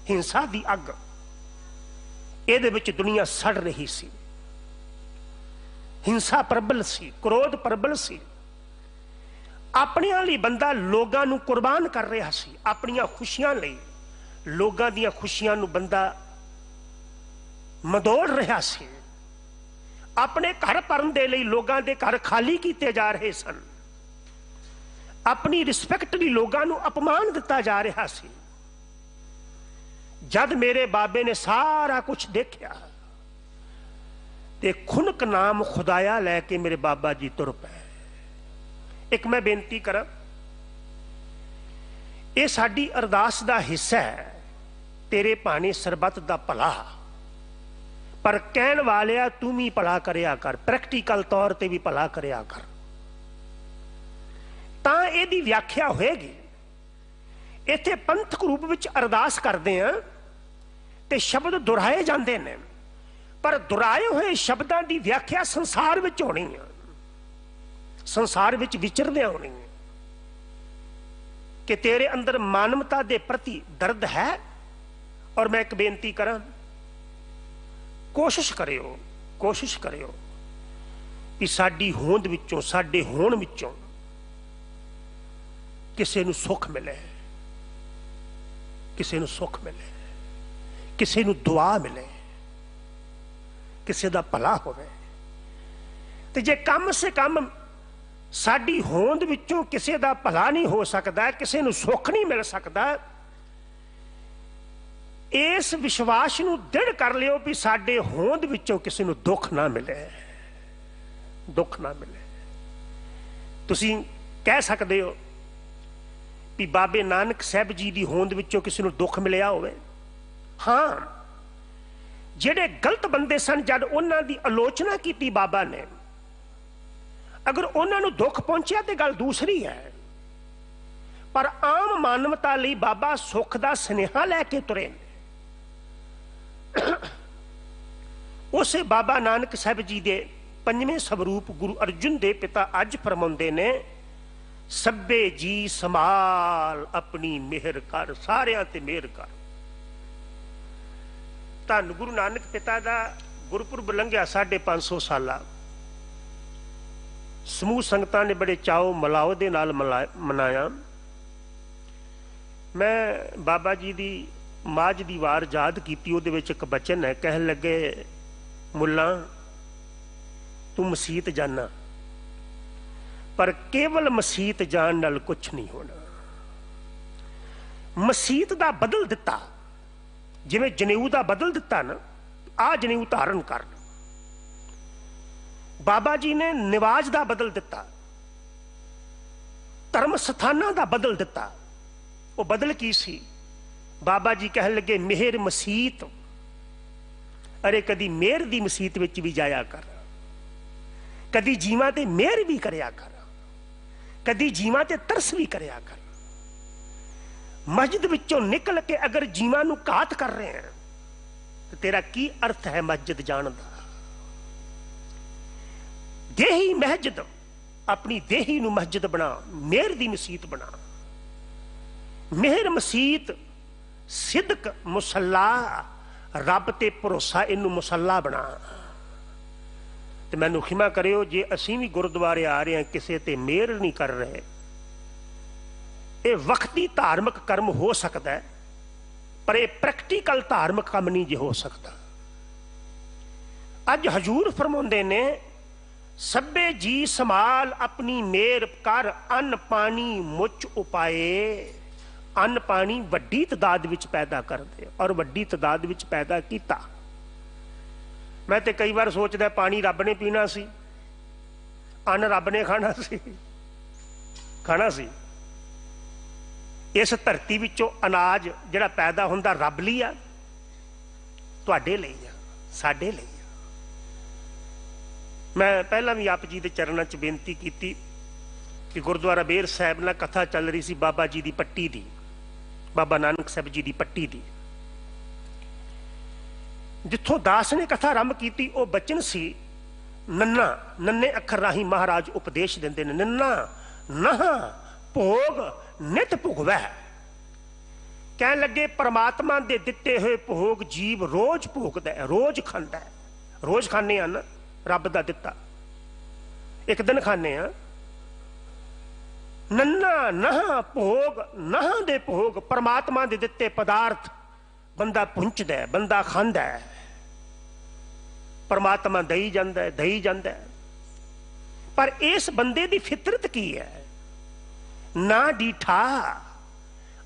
Speaker 2: हिंसा दी अग, ਇਹਦੇ ਵਿੱਚ ਦੁਨੀਆ ਸੜ ਰਹੀ ਸੀ। ਹਿੰਸਾ ਪ੍ਰਬਲ ਸੀ, क्रोध ਪ੍ਰਬਲ ਸੀ। ਆਪਣਿਆਂ ਲਈ ਬੰਦਾ ਲੋਕਾਂ ਨੂੰ ਕੁਰਬਾਨ ਕਰ ਰਿਹਾ ਸੀ, ਆਪਣੀਆਂ ਖੁਸ਼ੀਆਂ ਲਈ। ਲੋਕਾਂ ਦੀਆਂ ਖੁਸ਼ੀਆਂ ਨੂੰ ਬੰਦਾ ਮਦੋੜ ਰਿਹਾ ਸੀ। ਆਪਣੇ ਘਰ ਭਰਨ ਦੇ ਲਈ ਲੋਕਾਂ ਦੇ ਘਰ ਖਾਲੀ ਕੀਤੇ ਜਾ ਰਹੇ ਸਨ। ਆਪਣੀ ਰਿਸਪੈਕਟ ਲਈ ਲੋਕਾਂ ਨੂੰ ਅਪਮਾਨ ਦਿੱਤਾ ਜਾ ਰਿਹਾ ਸੀ। जद मेरे बाबे ने सारा कुछ देखा ते खुनक नाम खुदाया लैके मेरे बाबा जी तुर पे। एक मैं बेनती करा, ये साडी अरदास दा हिस्सा है, तेरे भाने सरबत दा भला, पर कहन वालिया तू भी भला करया कर, प्रैक्टिकल तौर ते भी भला करया कर, तां इहदी व्याख्या होएगी। इत्थे पंथक रूप विच अरदास करदे आ ते शब्द दुहराए जाते हैं, पर दुहराए हुए शब्दों की व्याख्या संसार में होनी है, संसार में विचरदे होनी है कि तेरे अंदर मानवता के प्रति दर्द है। और मैं एक बेनती करा, कोशिश करियो, कोशिश करियो कि साडी होंद विचों, साडे होण विचों किसी नूं सुख मिले, किसी नूं सुख मिले, किसी नूं दुआ मिले, किसी दा भला होवे। ते जे कम से कम साडी होंद विचों किसी दा भला नहीं हो सकता, किसी नूं सुख नहीं मिल सकता, इस विश्वास नूं दृढ़ कर लियो भी साडे होंद विचों किसी नूं दुख ना मिले, दुख ना मिले। तुसीं कह सकदे हो भी बाबे नानक साहब जी दी होंद विचों किसी नूं दुख मिलिया होवे। हाँ, जेड़े गलत बंदे सन, जद उन्हां दी आलोचना की बाबा ने, अगर उन्हां नूं दुख पहुंचिया तो गल दूसरी है, पर आम मानवता लई बाबा सुख दा स्नेहा लैके तुरे। उसे बाबा नानक साहब जी दे पंजवें स्वरूप गुरु अर्जुन दे पिता अज फरमाउंदे ने, सब्बे जी संभाल अपनी मेहर कर, सारियां ते मेहर कर। धन गुरु नानक पिता का गुरपुरब लंघिया 550 साला, समूह संगतां ने बड़े चाओ मलाओ दे नाल मनाया। मैं बाबा जी की माज की वार याद की, उहदे विच एक बचन है, कह लगे मुल्ला तू मसीत जाना, पर केवल मसीत जान नाल कुछ नहीं होना। मसीत दा बदल दिता, जिवें जनेऊ दा बदल दिता ना, आ जनेऊ धारण कर। बाबा जी ने निवाज दा बदल दिता, धर्म स्थाना दा बदल दिता। वो बदल की सी? बाबा जी कह लगे मेहर मसीत, अरे कदी मेहर दी मसीत विच भी जाया कर, कदी जीवां ते मेहर भी करया कर, कदी जीवां ते तरस भी करया कर। मस्जिद विचों निकल के अगर जीवां नूं घात कर रहे हैं तो तेरा की अर्थ है मस्जिद जाण दा? देही मस्जिद, अपनी देही नूं मस्जिद बना, मेहर दी मसीत बना। मेहर मसीत, सिदक मुसल्ला, रब ते भरोसा, इनू मुसल्ला बना। तो मैनू खिमा करियो जे असीं भी गुरुद्वारे आ रहे हैं, किसी ते मेहर नहीं कर रहे, ये वक्ती धार्मिक कर्म हो सकता है, पर यह प्रैक्टिकल धार्मिक काम नहीं जे हो सकता। अज हजूर फरमाउंदे ने सभे जी संभाल अपनी मेर कर, अन्न पानी मुच उपाए। अन्न पानी वड्डी तादाद विच पैदा करदे और वड्डी तादाद विच पैदा कीता। मैं तो कई बार सोचदा पानी रब ने पीना सी, अन्न रब ने खाना सी, खाना सी। इस धरती विचों अनाज जिहड़ा पैदा हुंदा रब लई आ, तुहाडे लई आ, साडे लई आ। मैं पहला भी आप जी के चरणों च बेनती की कि गुरुद्वारा बेर साहब ना कथा चल रही सी बाबा जी की पट्टी दी, बाबा नानक साहब जी की पट्टी दी। जिथों दास ने कथा आरंभ की वो बचन सी, नन्ना नन्ने अखर राही महाराज उपदेश देंदे ने, नन्ना नहा भोग नित भुगवै। कह लगे परमात्मा दे दिते हुए भोग जीव रोज भोगदा है, रोज खांदा है। रोज खाने आ ना रब दा दिता, एक दिन खाने आ। नन्ना नहा भोग, नहा दे भोग परमात्मा दे दिते पदार्थ बंदा पुंचदा है, बंदा खांदा है। परमात्मा दई जांदा है, दई जांदा है। पर इस बंदे दी फितरत की है? ना डीठा।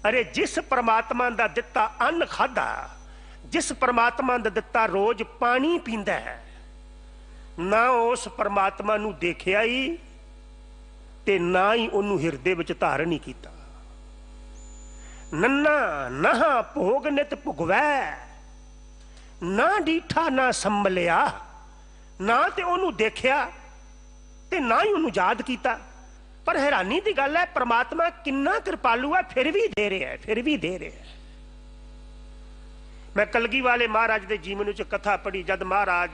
Speaker 2: अरे जिस परमात्मा दा दिता अन्न खादा, जिस परमात्मा दा दिता रोज पानी पींदा है, ना उस परमात्मा नू देखिया ही ते ना ही उन्नू हिरदे विच धारण ही कीता। नन्ना नहा भोग नित भुगवै, ना डीठा ना संभलिया। ना ते उन्नू देखिया ते ना ही उन्नू याद कीता। पर हैरानी की गल है, परमात्मा किन्ना कृपालु है, फिर भी दे रहा है, फिर भी दे रहा है। मैं कलगी वाले महाराज के जीवन च कथा पढ़ी, जब महाराज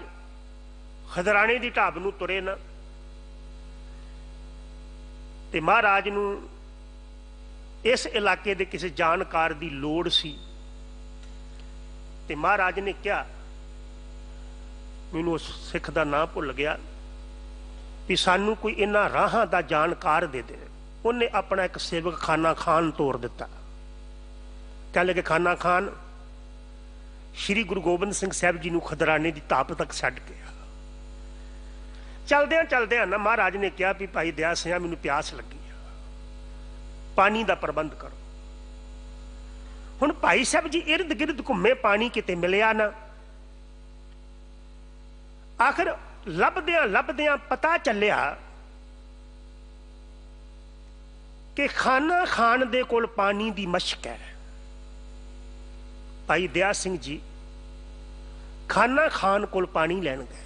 Speaker 2: खदराने की ढाब नूं तुरे ना, ते महाराज नूं इस इलाके के किसी जानकार की लोड़ सी। ते महाराज ने कहा, मैनूं उस सिख का नाम भुल गया, भी सानू कोई इन्हां राहां दा जानकार दे दे। उन्हें अपना एक सेवक खाना खान तोड़ दिता। कह लगे खाना खान श्री गुरु गोबिंद सिंह साहब जी नूं खदराने की ताप तक छड्ड के चलदे ना महाराज ने कहा भी भाई दया सिंह मैनूं प्यास लगी, पानी का प्रबंध करो। हुण भाई साहब जी इर्द गिर्द घूमे, पानी किते मिलिया ना। आखिर लभदियां पता चलिया कि खाना खान दे कोल पानी की मशक है। भाई दया सिंह जी खाना खान कोल पानी लैन गए।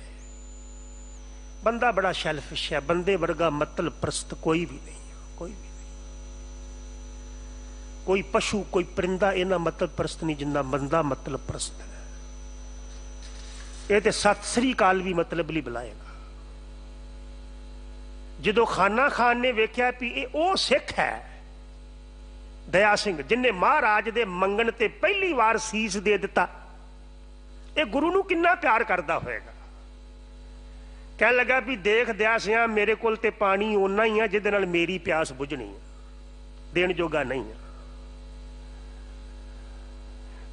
Speaker 2: बंदा बड़ा शैलफिश है, बंदे वर्गा मतलब प्रस्त कोई भी नहीं, कोई भी नहीं। कोई पशु कोई परिंदा इन्ना मतलब प्रस्त नहीं जिन्ना बंदा मतलब प्रस्त है। ये तो सत श्री अकाल भी मतलब नहीं बुलाएगा। जो खाना खान ने वेख्या भी ये वो सिख है दया सिंह जिन्हें महाराज दे मंगण ते पहली बार सीस दे दिता, ये गुरु नूं किन्ना प्यार करता होएगा। कह लगा भी देख दया सिंह मेरे कोल ते पानी उन्ना ही है जिहदे नाल मेरी प्यास बुझनी है, देण जोगा नहीं है।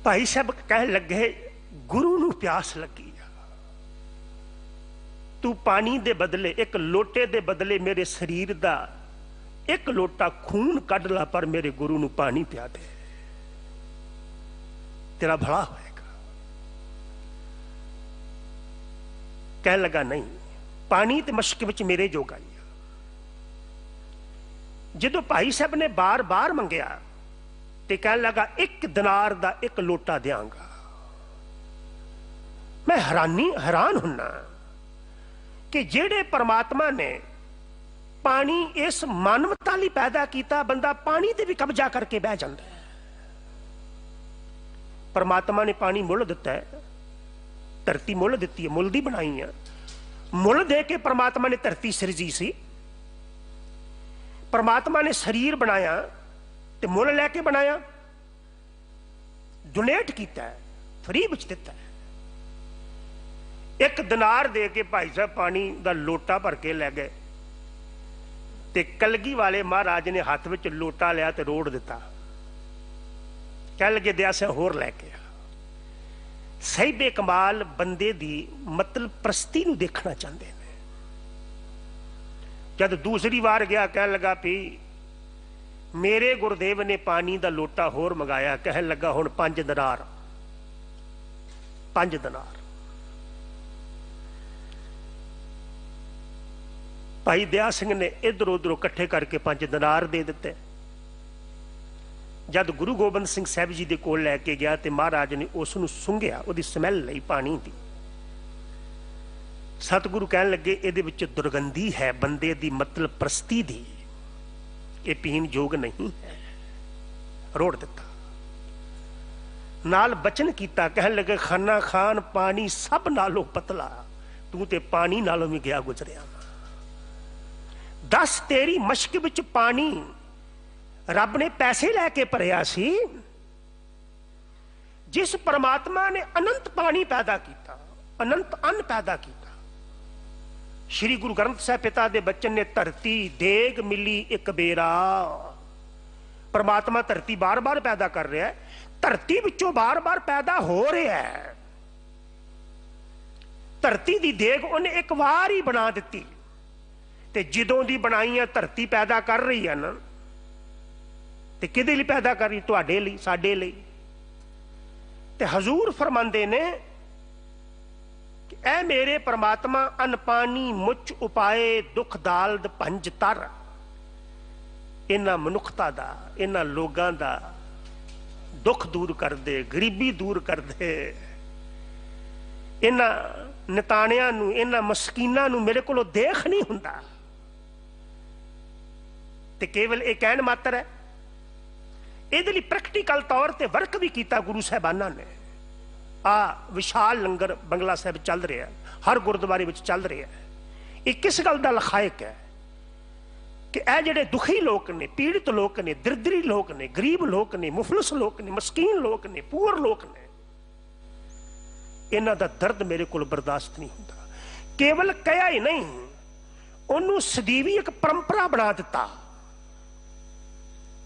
Speaker 2: भाई साहब कह लगे गुरु नूं प्यास लगी, तू पानी दे बदले एक लोटे दे बदले मेरे शरीर दा एक लोटा खून कढ़ ला, पर मेरे गुरु नूं पानी पिया दे, तेरा भला होएगा। कह लगा नहीं, पानी ते मशक विच मेरे जोगा ही। जदों भाई साहब ने बार बार मंगया ते कह लगा 1 दिनार दा 1 लोटा देंगा। मैं हैरान हुन्ना कि जेड़े परमात्मा ने पानी इस मानवता लई पैदा किया, बंदा पानी ते भी कब्जा करके बह जाता है। परमात्मा ने पानी मुल दिता है, धरती मुल दी है, मुल दी बनाई है। मुल दे के परमात्मा ने धरती सिरजी सी। परमात्मा ने शरीर बनाया ते मुल लैके बनाया, डोनेट किया है, फ्री विच दिता है। 1 दिनार दे के भाई साहब पानी का लोटा भर के लै गए, ते कलगी वाले महाराज ने हाथ में लोटा लिया ते रोड़ दिता। कह लगे दया सिंह होर लैके आ। सही बेकमाल बंदे दी मतलब प्रस्ती नूं देखना चाहते हैं। जब दूसरी बार गया कह लगा भी मेरे गुरदेव ने पानी का लोटा होर मंगाया, कह लगा हुण 5 दिनार 5 दिनार। भाई दया सिंह ने इधर उधरों इकट्ठे करके 5 दिनार दे दिते। जब गुरु गोबिंद सिंह साहब जी के कोल लैके गया तो महाराज ने उसनूं सुंघिया, उसकी स्मैल लई पानी की। सतगुरु कहन लगे इहदे विच दुर्गंधी है बंदे दी मतलब प्रस्ती दी, ये पीण जोग नहीं है, रोड़ दिता। नाल बचन कीता, कहन लगे खाना खान पानी सब नालों पतला, तू ते पानी नालों भी गया गुजरिया। दस तेरी मशक विच पानी रब ने पैसे लैके भरिया सी, जिस परमात्मा ने अनंत पानी पैदा किया, अनंत अन्न पैदा किया। श्री गुरु ग्रंथ साहिब पिता दे बच्चन ने धरती देग मिली एक बेरा, परमात्मा धरती बार बार पैदा कर रहा है, धरती विचों बार बार पैदा हो रहा है। धरती दी देग उन्हें एक बार ही बना दी, ते जदों दी बनाई है धरती पैदा कर रही है ना, ते किहदे लई पैदा कर रही? तुहाडे लई, साडे लई। ते हजूर फरमांदे ने कि ऐ मेरे परमात्मा अन्न पानी मुच उपाए दुख दालद पंज तर, इन्हां मनुखता दा, इन्हां लोगां दा दुख दूर कर दे, गरीबी दूर कर दे, इन्हां निताणियां नूं, इन्हां मस्कीनां नूं मेरे कोलों देख नहीं हुंदा। ते केवल एक कहन मात्र है, ਇਹਦੇ ਲਈ ਪ੍ਰੈਕਟੀਕਲ ਤੌਰ ਤੇ ਵਰਕ ਵੀ ਕੀਤਾ ਗੁਰੂ ਸਾਹਿਬਾਨਾਂ ਨੇ। ਆ ਵਿਸ਼ਾਲ ਲੰਗਰ ਬੰਗਲਾ ਸਾਹਿਬ ਚੱਲ ਰਿਹਾ, ਹਰ ਗੁਰਦੁਆਰੇ ਵਿੱਚ ਚੱਲ ਰਿਹਾ। ਇਹ ਕਿਸ ਗੱਲ ਦਾ ਲਖਾਇਕ ਹੈ ਕਿ ਇਹ ਜਿਹੜੇ ਦੁਖੀ ਲੋਕ ਨੇ, ਪੀੜਿਤ ਲੋਕ ਨੇ, ਦਰਦਰੀ ਲੋਕ ਨੇ, ਗਰੀਬ ਲੋਕ ਨੇ, ਮੁਫਲਸ ਲੋਕ ਨੇ, ਮਸਕੀਨ ਲੋਕ ਨੇ, ਪੂਰ ਲੋਕ ਨੇ, ਇਹਨਾਂ ਦਾ ਦਰਦ ਮੇਰੇ ਕੋਲ ਬਰਦਾਸ਼ਤ ਨਹੀਂ ਹੁੰਦਾ। ਕੇਵਲ ਕਹਿਆ ਹੀ ਨਹੀਂ, ਉਹਨੂੰ ਸਦੀਵੀ ਇੱਕ ਪਰੰਪਰਾ ਬਣਾ ਦਿੱਤਾ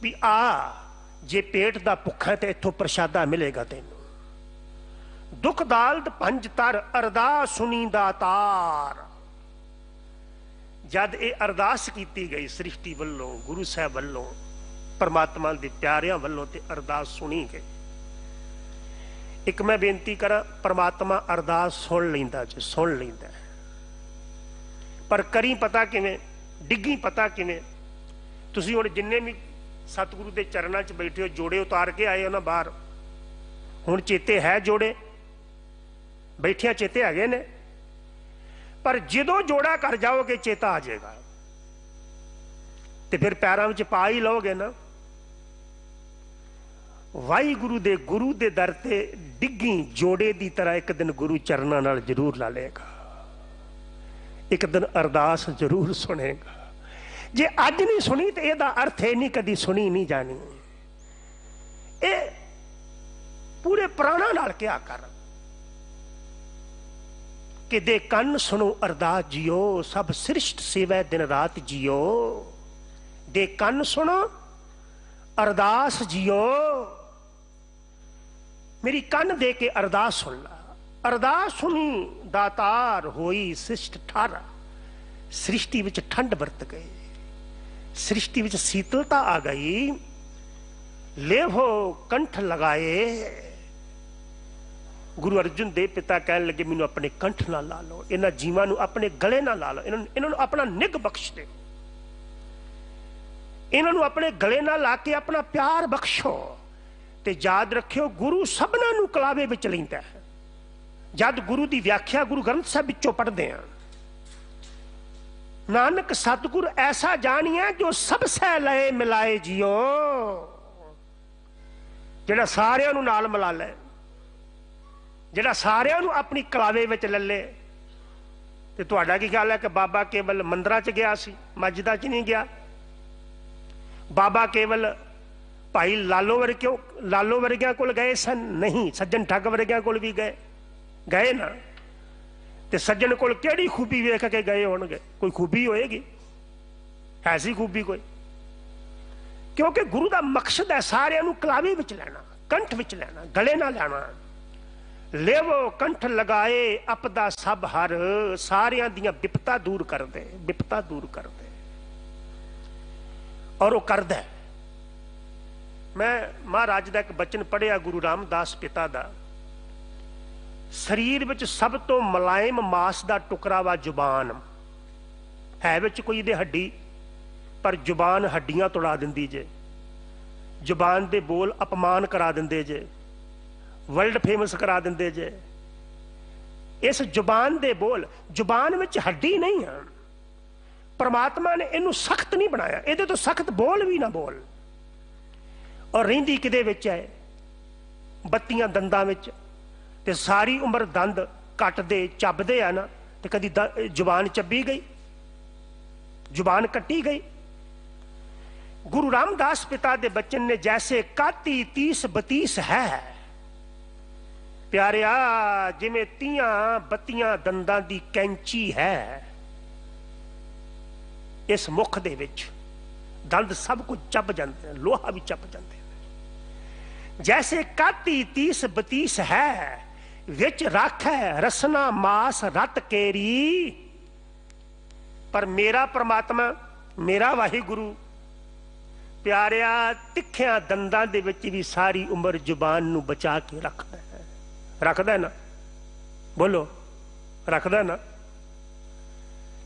Speaker 2: ਵੀ ਆ जे पेट का भुखा तो इथों प्रशादा मिलेगा तेन। दुख दालद पंज तर अरदास सुनी दातार। जद ये अरदास की गई सृष्टि वालों, गुरु साहब वालों, परमात्मा के प्यारियां वालों, ते अरदास सुनी गई। एक मैं बेनती करा, परमात्मा अरदास सुन लेंदा जे, सुन लेंदा, पर करी पता किवें, डिगी पता किवें। तुसीं हुण जिन्ने भी सतगुरु के चरणों च बैठे हो, जोड़े उतार के आए हो ना बाहर, हुण चेते है जोड़े बैठिया चेते है ने, पर जदों जोड़ा कर जाओगे चेता आ जाएगा, तो फिर पैरों में पा ही लोगे ना। वाहिगुरु दे गुरु दे दर ते डिग्गी जोड़े की तरह एक दिन गुरु चरणों नाल जरूर ला लेगा, एक दिन अरदास जरूर सुनेगा। जे अज नहीं सुनी तो यदा अर्थ है नहीं कदी सुनी नहीं जानी। ये पूरे प्राणा नाल क्या कर कि दे कन सुनो अरदास जियो, सब सृष्ट सेवै दिन रात जियो। दे कन सुनो अरदास जियो, मेरी कन दे के अरदास सुन ला। अरदास सुनी दातार होई सृष्ट ठार। सृष्टि विच ठंड बरत गई, सृष्टि विच शीतलता आ गई। लेवो कंठ लगाए। गुरु अर्जुन देव पिता कहन लगे मैनू अपने कंठ ना ला लो, इन्हां जीवां नू अपने गले ना ला लो, इन्हां नू अपना निग बख्श दे, इन्हां नू अपने गले ना ला के अपना प्यार बख्शो। ते याद रखियो गुरु सबना नू कलावे विच लैंदा है। जद गुरु की व्याख्या गुरु ग्रंथ साहिब विचों पढ़दे हैं, नानक सतगुर ऐसा जानिए जो सब सह लए मिलाए जियो। जिहड़ा सारियां नूं नाल मिला ले, जिहड़ा सारियां नूं अपनी कलावे विच ले ले। ते तुहाडा की ख्याल है कि बाबा केवल मंदिरां च गया सी, मस्जिदां च नहीं गया? बाबा केवल भाई लालो वर्गियां कोल गए सन? नहीं, सज्जन ठग वर्गियां कोल भी गए ना। ते सज्जन कोल केड़ी खूबी वेख के गए होणगे? कोई खूबी होएगी, ऐसी खूबी कोई? क्योंकि गुरु का मकसद है सारियां नूं कलावे विच लैना, कंठ विच लैना, गले ना लैना। लेवो कंठ लगाए अपदा सब हर, सारियां दियां विपता दूर कर दे, विपता दूर कर दे। और वो करदा है। मैं महाराज का एक बचन पढ़िया गुरु रामदास पिता का, शरीर विच सब तो मुलायम मास का टुकड़ा वा जुबान है, विच कोई दे हड्डी, पर जुबान हड्डियां तोड़ा दिंदी जे, जुबान दे बोल अपमान करा दिंदे जे, वर्ल्ड फेमस करा दिंदे जे। इस जुबान दे बोल, जुबान विच हड्डी नहीं है, परमात्मा ने इनू सख्त नहीं बनाया, इहदे तो सख्त बोल भी ना बोल। और रहिंदी किदे विच है, 32 दंदां विच, ते सारी उम्र दंद कटदे चबदे आ ना, ते कदी जुबान चबी गई, जुबान कट्टी गई। गुरु रामदास पिता दे बचन ने जैसे 31 30 32 है प्यारिया, जिमें 30 दंदां दी कैंची है इस मुख दे विच, दंद सब कुछ चब जाते हैं, लोहा भी चब जाते हैं। जैसे 31 30 32 है, विच रख है रसना मास रत केरी। पर मेरा परमात्मा, मेरा वाहिगुरु प्यारिया, तिखिया दंदां दे विच भी सारी उम्र जुबान नू बचा के रखदा है। रखदा है ना, बोलो रखदा है ना।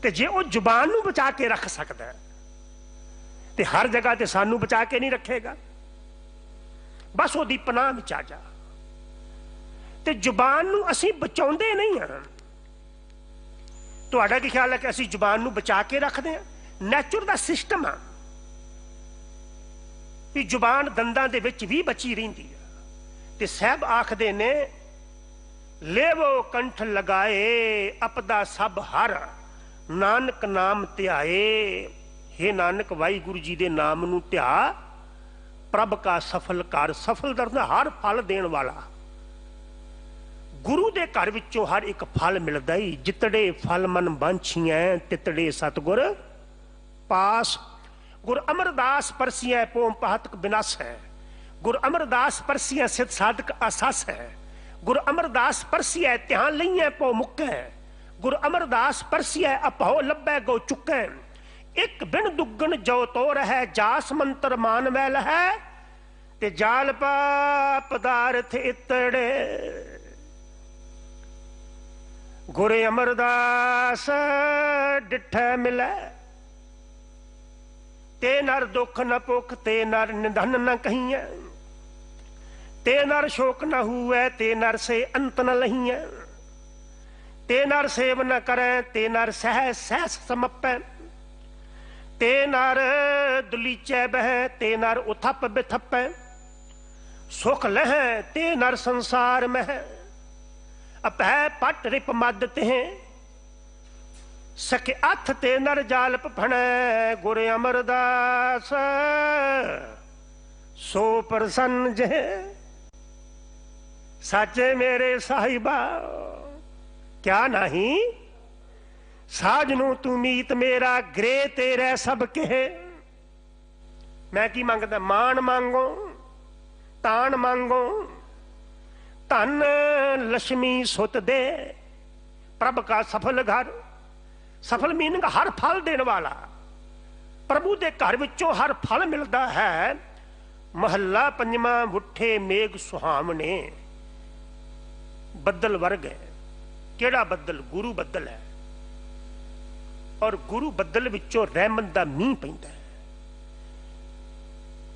Speaker 2: ते जे वो जुबान नू बचा के रख सकदा है, ते हर जगह ते सानू बचा के नहीं रखेगा। बस वो दी पनाह विच आ जा। ते जुबान नू असीं बचाउंदे नहीं हैं। तुहाडा की ख्याल है कि असीं जुबान नू बचा के रखते हैं? नेचर दा सिस्टम आ कि जुबान दंदां दे विच भी बची रहिंदी है। ते साहब आखदे ने, लेवो कंठ लगाए अपदा सब हर, नानक नाम ध्याए। हे नानक, वाहिगुरु जी दे नाम नू ध्या, प्रभ का सफल कर। सफल दर्द हर फल देण वाला। गुरु दे घर विचों हर एक फल मिलदा ही। जितड़े फल मन बांछियां, तितड़े सतगुर पास। गुर अमरदास परसियां पोम पातक विनाश है। गुर अमरदास परसियां सिद्ध साधक आसास है। गुर अमरदास परसियां ध्यान लइयां पौ मुक्कै। गुर अमरदास परसियां अपहो लब्बै गो चुकै। एक बिन दुगन जो तोर है, जास मंत्र मान मैल है। ते जाल पा पदार्थ इतड़े। गुरे अमरदास डिठै मिलै, ते नर दुख न पुख, ते नर निधन न कहिए। ते नर शोक न हुए, ते नर से अंत न लहिए। ते नर सेव न करे, ते नर सहस सहस समपै। ते नर दुलीचै बह, ते नर उथप बिथपै। सुख लह, ते नर संसार में। अपै पट रिप मद ते, सके अथ ते नर जाल फणै। गुरे अमरदास सो प्रसन्न जे। साचे मेरे साहिबा क्या नहीं, साजनू तू मीत मेरा, ग्रे तेरे सब कहे। मैं की मंगदा? मान मांगो, तान मांगो, धन लक्ष्मी सुत दे, प्रभ का सफल घर। सफल मीनिंग हर फल देने वाला। प्रभु के घर विचों हर फल मिलता है। महला पंजवा, उठे मेघ सुहावने। बदल वर्ग है। केड़ा बदल? गुरु बदल है। और गुरु बदल विचों रहमत दा मींह पैंदा है।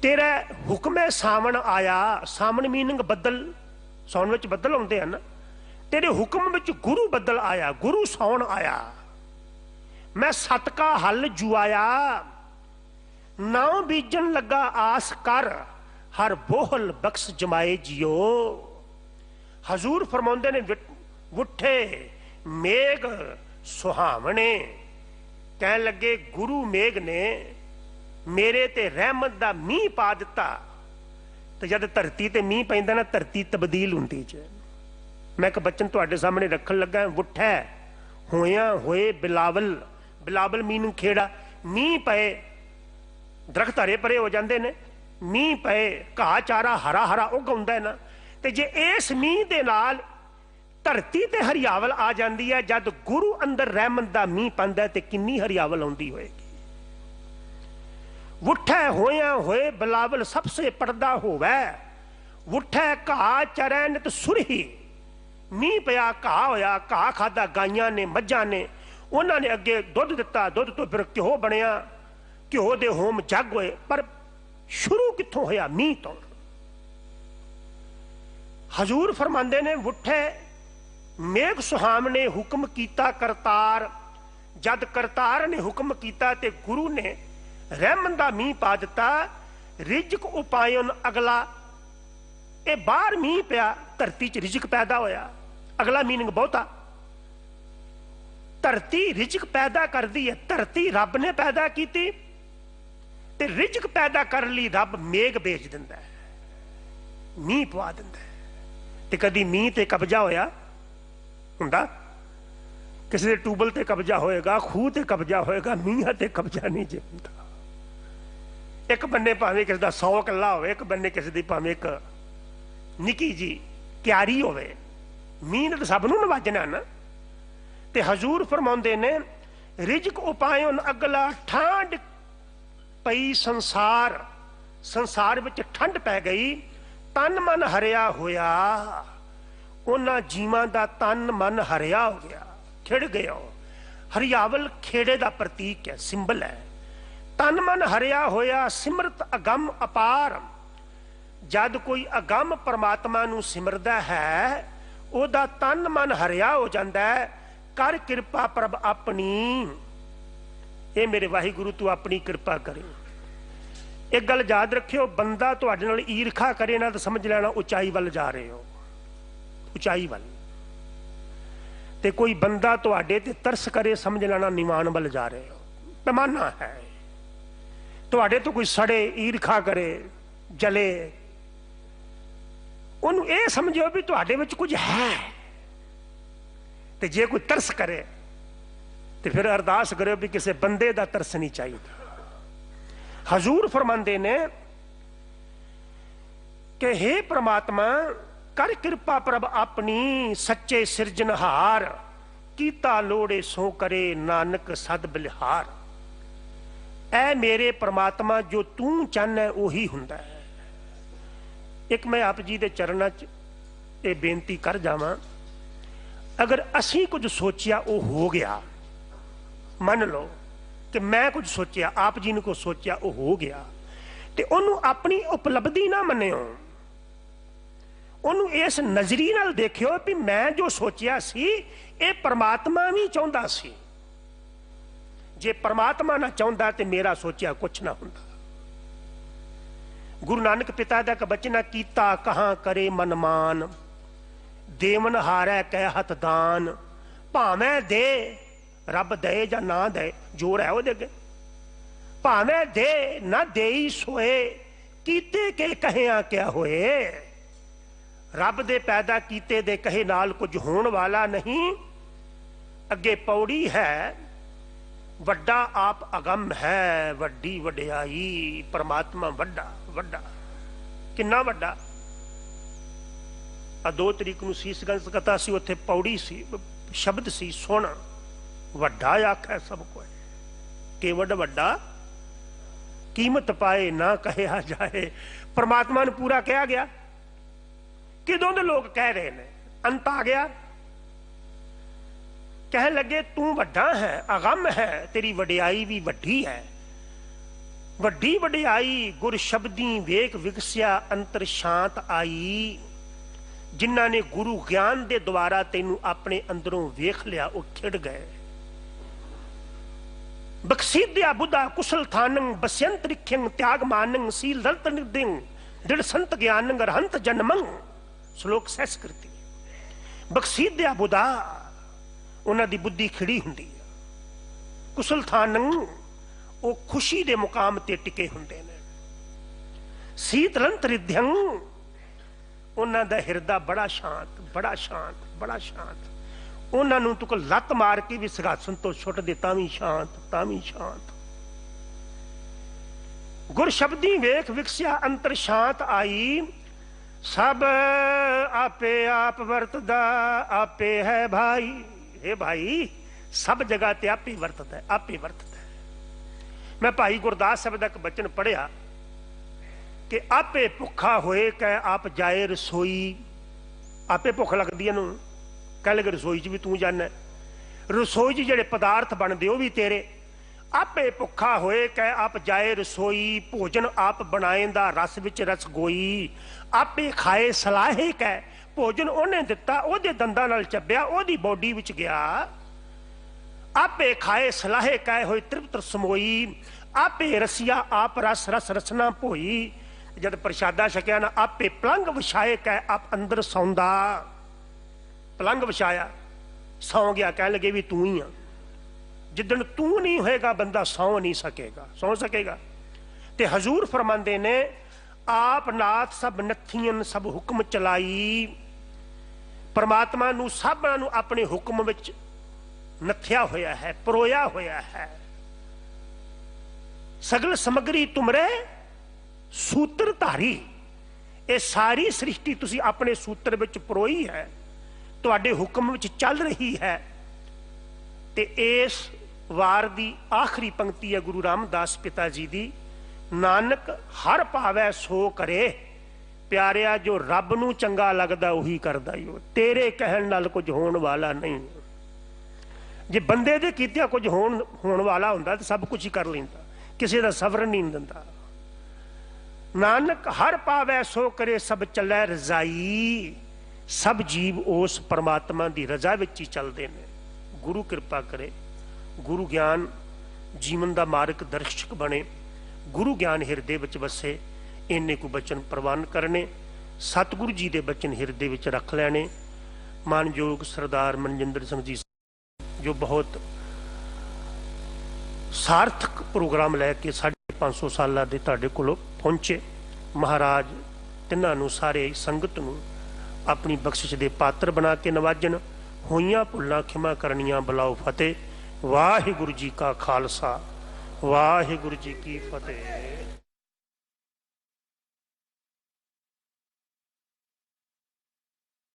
Speaker 2: तेरा हुक्म सावन आया। सावन मीनिंग बदल, सावन विच बदल आउंदे हैं ना। तेरे हुक्म विच गुरु बदल आया, गुरु सावन आया। मैं सत का हल जुआया, नाव बीजन लगा आस कर। हर बोहल बख्श जमाए जियो। हजूर फरमाउंदे ने, उठे मेघ सुहावने। कहन लगे गुरु मेघ ने मेरे ते रहमत दा मींह पा दिता। तो जब धरती ते मींह पैंदा ना, धरती तब्दील हुंदी ज। मैं एक बचन तुहाडे सामने रखन लगा। उठै होया होए बिलावल। बिलावल मीनिंग खेड़ा। मींह पए, दरख्त हरे भरे हो जाते हैं। मींह पए, घाह चारा हरा हरा उग आउंदा है ना। ते जे इस मींह दे नाल धरती ते हरियावल आ जाती है, जद गुरु अंदर रहमत दा मींह पैंदा है, ते किन्नी हरियावल आउंदी होएगी। उठै होया होए बिलावल सबसे पर्दा होवै, उठै घा चरै नित सुरही। मीह पिया घा होया, घा खादा गाइयां ने मझां ने, उन्होंने अगे दुध दिता, दुध तो फिर घ्यो बनया, घ्यो दे होम जग होए। पर शुरू कित्थों होया? मीह तो। हजूर फरमांदे ने उठे मेघ सुहावने हुक्म कीता करतार। जद करतार ने हुक्म किया ते गुरु ने रहमत दा मीह पा दिता। रिजक उपायन अगला, ये बाहर मीह पिया, धरती च रिजक पैदा होया। अगला मीनिंग बहुता, धरती रिजक पैदा कर दी है। धरती रब ने पैदा की ते रिजक पैदा कर ली रब मेघ भेज दिंदा है, मीह पवा दिंदा है। ते कदी मीह ते कब्जा होया हुंदा? किसी दे ट्यूबल ते कब्जा होएगा, खूह ते कब्जा होएगा, मीह ते कब्जा नहीं जे हुंदा। एक बन्ने भावें किसी दा 100 किला होवे, एक बन्ने किसी दी भावें एक निकी जी क्यारी होवे, मीह ने तो सब नूं नवाजना ना। ते हजूर फरमाउंदे ने रिजक उपायन अगला, ठंड पई संसार, संसार विच ठंड पै गई, तन मन हरिया होया। उन्हां जीवां दा तन मन हरिया हो गया, खिड़ गया। हरियावल खेड़े दा प्रतीक है, सिंबल है। तन मन हरिया होया, सिमरत अगम अपार। जद कोई अगम परमात्मा नूं सिमरदा है, ओदा तन मन हरिया हो जाता है। कर कृपा प्रभ अपनी, ये मेरे वाहिगुरु तू अपनी कृपा करे। एक गल याद रखियो, बंदा तुहाडे नाल ईरखा करे ना तो समझ लेना उचाई वाल जा रहे हो, उचाई वाल। ते कोई बंदा तुहाडे ते तरस करे, समझ लेना निवान वाल जा रहे हो। पैमाना है। तुहाडे तो कोई सड़े, ईरखा करे, जले, उन्होंने ये समझो भी तुहाडे विच कुछ है। ते जे कोई तरस करे तो फिर अरदास करो भी किसी बंदे दा तरस नहीं चाहिए। हजूर फरमांदे ने कि हे परमात्मा कर कृपा प्रभ अपनी, सच्चे सिरजनहार। कीता लोड़े सो करे नानक सद बलिहार। ऐ मेरे परमात्मा जो तू चाहना उही हुंदा है। एक मैं आप जी दे चरणा च ये बेनती कर जावां, अगर असी कुछ सोचिया वो हो गया, मन लो कि मैं कुछ सोचिया, आप जी ने कुछ सोचिया वो हो गया, तो उन्होंने अपनी उपलब्धि ना मनियो, उन्होंने इस नजरी नाल देखियो भी मैं जो सोचिया सी ये परमात्मा भी चाहता सी। जे परमात्मा ना चाहता तो मेरा सोचिया कुछ ना हुंदा। गुरु नानक पिता दा बचना कीता कहां करे मनमान, देवन हारै कै हथ दान। भावें दे रब दे या ना दे, जोर है ਉਹਦੇ ਅੱਗੇ। भावें दे ना देई सोए, कीते के कहिया क्या होए। रब दे पैदा कीते दे कहे नाल कुछ होने वाला नहीं। अगे पौड़ी है, वड्डा आप अगम है, वड्डी वड्याई। परमात्मा वड्डा वड्डा, किन्ना वड्डा। 2 तरीक नूं सीसगंज कथा सी, उत्थे पौड़ी सी, शब्द सी सुन वड्डा आखै सब कोई, केवड वड्डा कीमत पाए ना कहा जाए। परमात्मा ने पूरा कहा गया। किदों दे लोग कह रहे हैं, अंत आ गया। कह लगे तू वड्डा है, अगम है, तेरी वड्याई भी वड्डी है। वड्डी वड्याई गुर शब्दी वेख विकसिया, अंतर शांत आई। जिन्हों ने गुरु ज्ञान के द्वारा तेनू अपने अंदरों वेख लिया, वो खिड़ गए। बख्शीद्या बुद्धा कुशल थानंग, बस्यंत रिख्यंग, त्याग मानंग, सील दलत निदिंग, दृढ़ संत ज्ञानंग, अरहंत जन्मंग। श्लोक संस्कृति। बख्शीद्या बुद्धा, उन्हां दी बुद्धि खिड़ी हुंदी है। कुशल थानंग, वो खुशी दे मुकाम ते टिके हुंदे ने। सीतलंत रिध्यंग, उन्हां दा हिरदा बड़ा शांत, बड़ा शांत, बड़ा शांत। उन्होंने तू को लत मार के भी सिंघासन तो छुट दे तावी शांत, तावी शांत। गुर शब्दी वेख विकसिया, अंतर शांत आई। सब आपे आप वरतदा, आपे है भाई। हे भाई, सब जगह ते आपे वरतदा है, आपे वरतदा है। मैं भाई गुरदास साहब का एक बचन पढ़िया कि आपे भुखा होए कै आप जाए रसोई। आपे भुख लगदी है कह लगे रसोई च भी तू जाना, रसोई च जेड़े पदार्थ बनते वो भी तेरे। आपे भुखा होए कै आप जाए रसोई, भोजन आप बनाएंदा रस विच रस गोई। आपे खाए सलाहे कै भोजन उन्हें दिता, ओदे दंदां नाल चब्बिया, ओदी बॉडी विच गया। आपे खाए सलाहे कै होए तृप्त समोई। आपे रसिया आप रस रस रसना भोई। जद प्रशादा छकिया ना, आपे पलंग विछाए कै आप अंदर सौंदा। पलंग विछाया, सौ गया, कह लगे भी तू ही आ। जिदन तू नहीं होएगा बंदा सौ नहीं सकेगा, सौ सकेगा। ते हजूर फरमांदे ने आप नाथ सब नथियन सब हुक्म चलाई। परमात्मा नू सबना नू अपने हुक्म विच नथिया होया है, परोया होया है। सगल समग्री तुमरे सूत्रधारी, ये सारी सृष्टि तुसी अपने सूत्र विच परोई है, तुहाडे हुक्म विच चल रही है। ते इस वार दी आखिरी पंक्ति है गुरु रामदास पिता जी दी, नानक हर भावै सो करे। प्यारिया जो रब नू चंगा लगदा उही करदा ही हो, तेरे कहण नाल कुछ होण वाला नहीं। जे बंदे दे कीतिया कुछ होण वाला हुंदा ते सब कुछ ही कर लैंदा, किसी दा सबर नहीं दिंदा। नानक हर पावै सो करे सब चलै रजाई। सब जीव उस परमात्मा की रजा विच ही चलते हैं। गुरु कृपा करे, गुरु ज्ञान जीवन का मार्ग दर्शक बने, गुरु ज्ञान हिरदे विच वसे, इन्ने को बचन प्रवान करने, सतगुरु जी के बचन हिरदे विच रख लैने। मानयोग सरदार मनजिंदर सिंह जी जो बहुत सार्थक प्रोग्राम लैके 550 साल के तुहाडे कोल पहुंचे, महाराज तिन्हां नूं सारे संगत नूं अपनी बख्शिश के पात्र बना के नवाजन। होइयां भुल्लां खिमा करनियां बुलाओ फतेह। वाहिगुरु जी का खालसा, वाहिगुरु जी की फतेह।